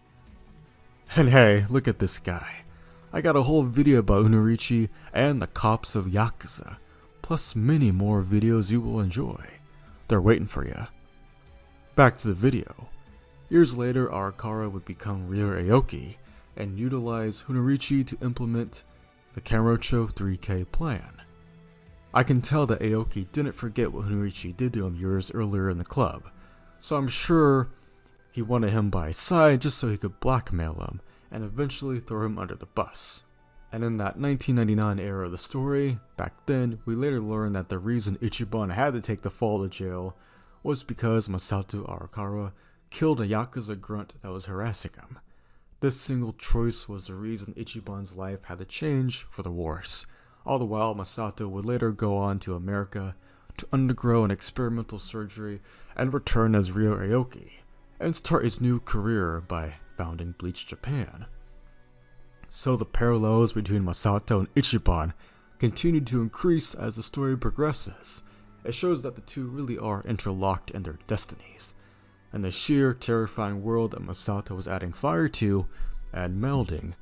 And hey, look at this guy. I got a whole video about Hunorichi and the cops of Yakuza, plus many more videos you will enjoy. They're waiting for you. Back to the video. Years later, Arakawa would become Ryo Aoki and utilize Hunorichi to implement the Kanrocho 3K plan. I can tell that Aoki didn't forget what Hunorichi did to him years earlier in the club, so I'm sure he wanted him by his side just so he could blackmail him and eventually throw him under the bus. And in that 1999 era of the story, back then, we later learned that the reason Ichiban had to take the fall to jail was because Masato Arakawa killed a Yakuza grunt that was harassing him. This single choice was the reason Ichiban's life had to change for the worse. All the while, Masato would later go on to America to undergo an experimental surgery and return as Ryo Aoki, and start his new career by founding Bleach Japan. So the parallels between Masato and Ichiban continue to increase as the story progresses. It shows that the two really are interlocked in their destinies. and the sheer terrifying world that Masato was adding fire to and melding,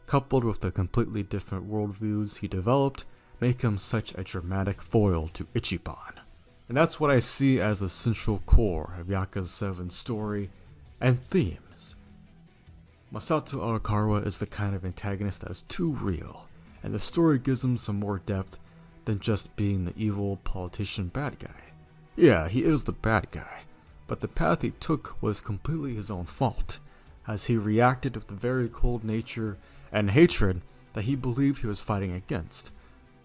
coupled with the completely different worldviews he developed, make him such a dramatic foil to Ichiban. And that's what I see as the central core of Yakuza 7's story and themes. Masato Arakawa is the kind of antagonist that is too real, and the story gives him some more depth than just being the evil politician bad guy. Yeah, he is the bad guy, but the path he took was completely his own fault, as he reacted with the very cold nature and hatred that he believed he was fighting against.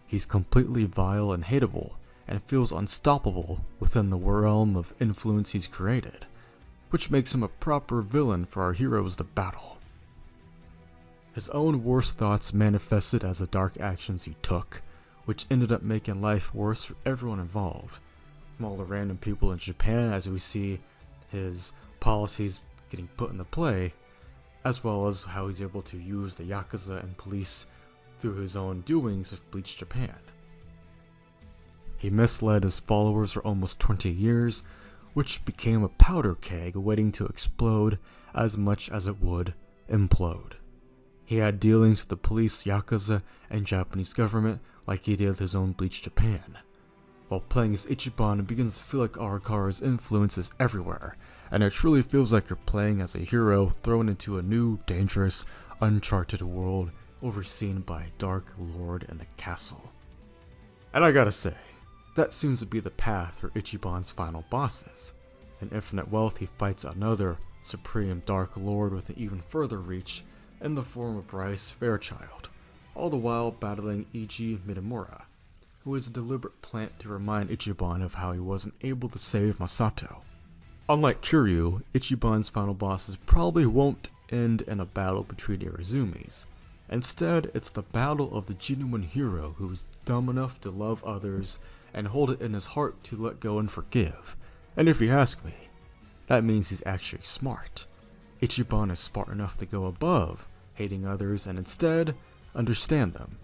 He's completely vile and hateable, and feels unstoppable within the realm of influence he's created, which makes him a proper villain for our heroes to battle. His own worst thoughts manifested as the dark actions he took, which ended up making life worse for everyone involved, from all the random people in Japan as we see his policies getting put into play, as well as how he's able to use the Yakuza and police through his own doings of Bleach Japan. He misled his followers for almost 20 years, which became a powder keg waiting to explode as much as it would implode. He had dealings with the police, Yakuza, and Japanese government like he did with his own Bleach Japan. While playing as Ichiban, it begins to feel like Arakawa's influence is everywhere, and it truly feels like you're playing as a hero thrown into a new, dangerous, uncharted world overseen by a dark lord in the castle. And I gotta say, that seems to be the path for Ichiban's final bosses. In Infinite Wealth, he fights another supreme dark lord with an even further reach in the form of Bryce Fairchild, all the while battling Eiji Midamura, who is a deliberate plant to remind Ichiban of how he wasn't able to save Masato. Unlike Kiryu, Ichiban's final bosses probably won't end in a battle between Irazumis. Instead, it's the battle of the genuine hero who's dumb enough to love others and hold it in his heart to let go and forgive. And if you ask me, that means he's actually smart. Ichiban is smart enough to go above hating others and instead understand them.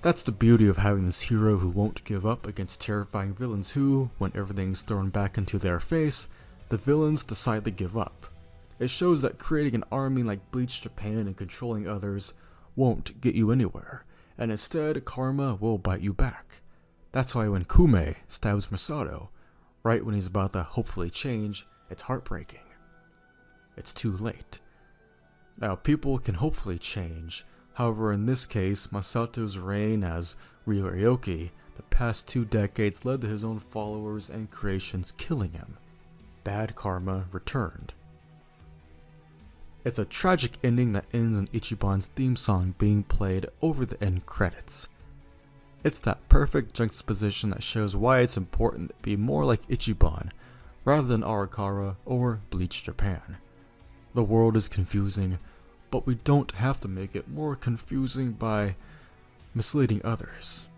That's the beauty of having this hero who won't give up against terrifying villains who, when everything's thrown back into their face, the villains decide to give up. It shows that creating an army like Bleach Japan and controlling others won't get you anywhere, and instead karma will bite you back. That's why when Kume stabs Masato, right when he's about to hopefully change, it's heartbreaking. It's too late. Now, people can hopefully change. However, in this case, Masato's reign as Ryoyoki the past 2 decades led to his own followers and creations killing him. Bad karma returned. It's a tragic ending that ends in Ichiban's theme song being played over the end credits. It's that perfect juxtaposition that shows why it's important to be more like Ichiban rather than Arakawa or Bleach Japan. The world is confusing, but we don't have to make it more confusing by misleading others.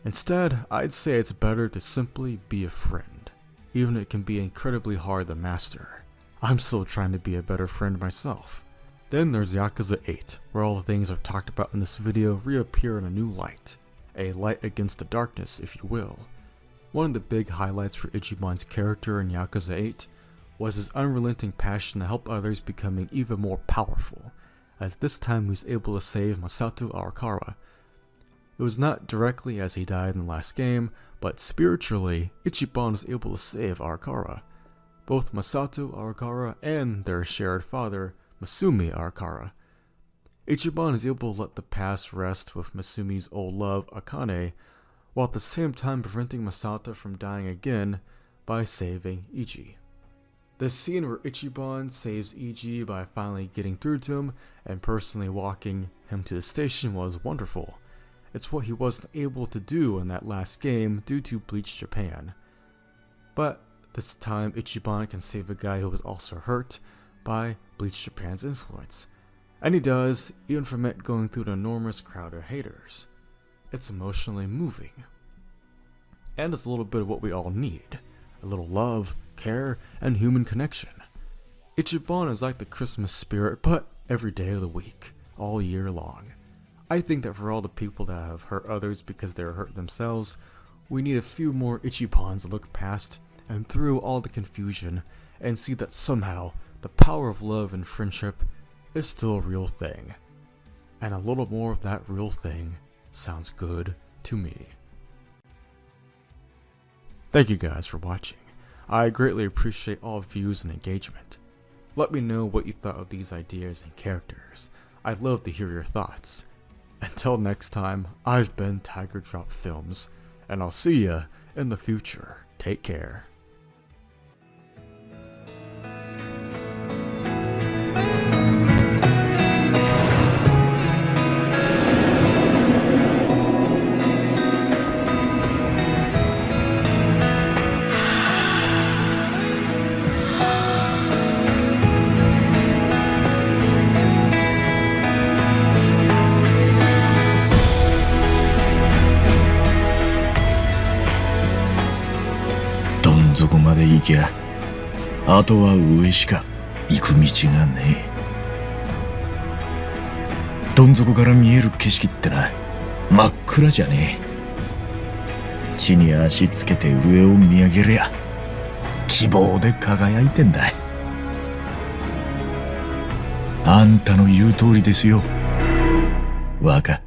Instead, I'd say it's better to simply be a friend, even if it can be incredibly hard to master. I'm still trying to be a better friend myself. Then there's Yakuza 8, where all the things I've talked about in this video reappear in a new light. A light against the darkness, if you will. One of the big highlights for Ichiban's character in Yakuza 8 was his unrelenting passion to help others becoming even more powerful, as this time he was able to save Masato Arakawa. It was not directly as he died in the last game, but spiritually, Ichiban was able to save Arakawa. Both Masato Arakawa and their shared father, Masumi Arakawa. Ichiban is able to let the past rest with Masumi's old love, Akane, while at the same time preventing Masato from dying again by saving Eiji. The scene where Ichiban saves Eiji by finally getting through to him and personally walking him to the station was wonderful. It's what he wasn't able to do in that last game due to Bleach Japan. But this time Ichiban can save a guy who was also hurt by Bleach Japan's influence. And he does, even from it going through an enormous crowd of haters. It's emotionally moving. And it's a little bit of what we all need. A little love, care, and human connection. Ichiban is like the Christmas spirit, but every day of the week, all year long. I think that for all the people that have hurt others because they're hurt themselves, we need a few more Ichibans to look past and through all the confusion and see that somehow the power of love and friendship is still a real thing. And a little more of that real thing sounds good to me. Thank you guys for watching. I greatly appreciate all views and engagement. Let me know what you thought of these ideas and characters. I'd love to hear your thoughts. Until next time, I've been Tiger Drop Films, and I'll see ya in the future. Take care.どん底まで行きゃあとは上しか行く道がねえ。どん底から見える景色ってな真っ暗じゃねえ。地に足つけて上を見上げりゃ希望で輝いてんだ。あんたの言う通りですよ若。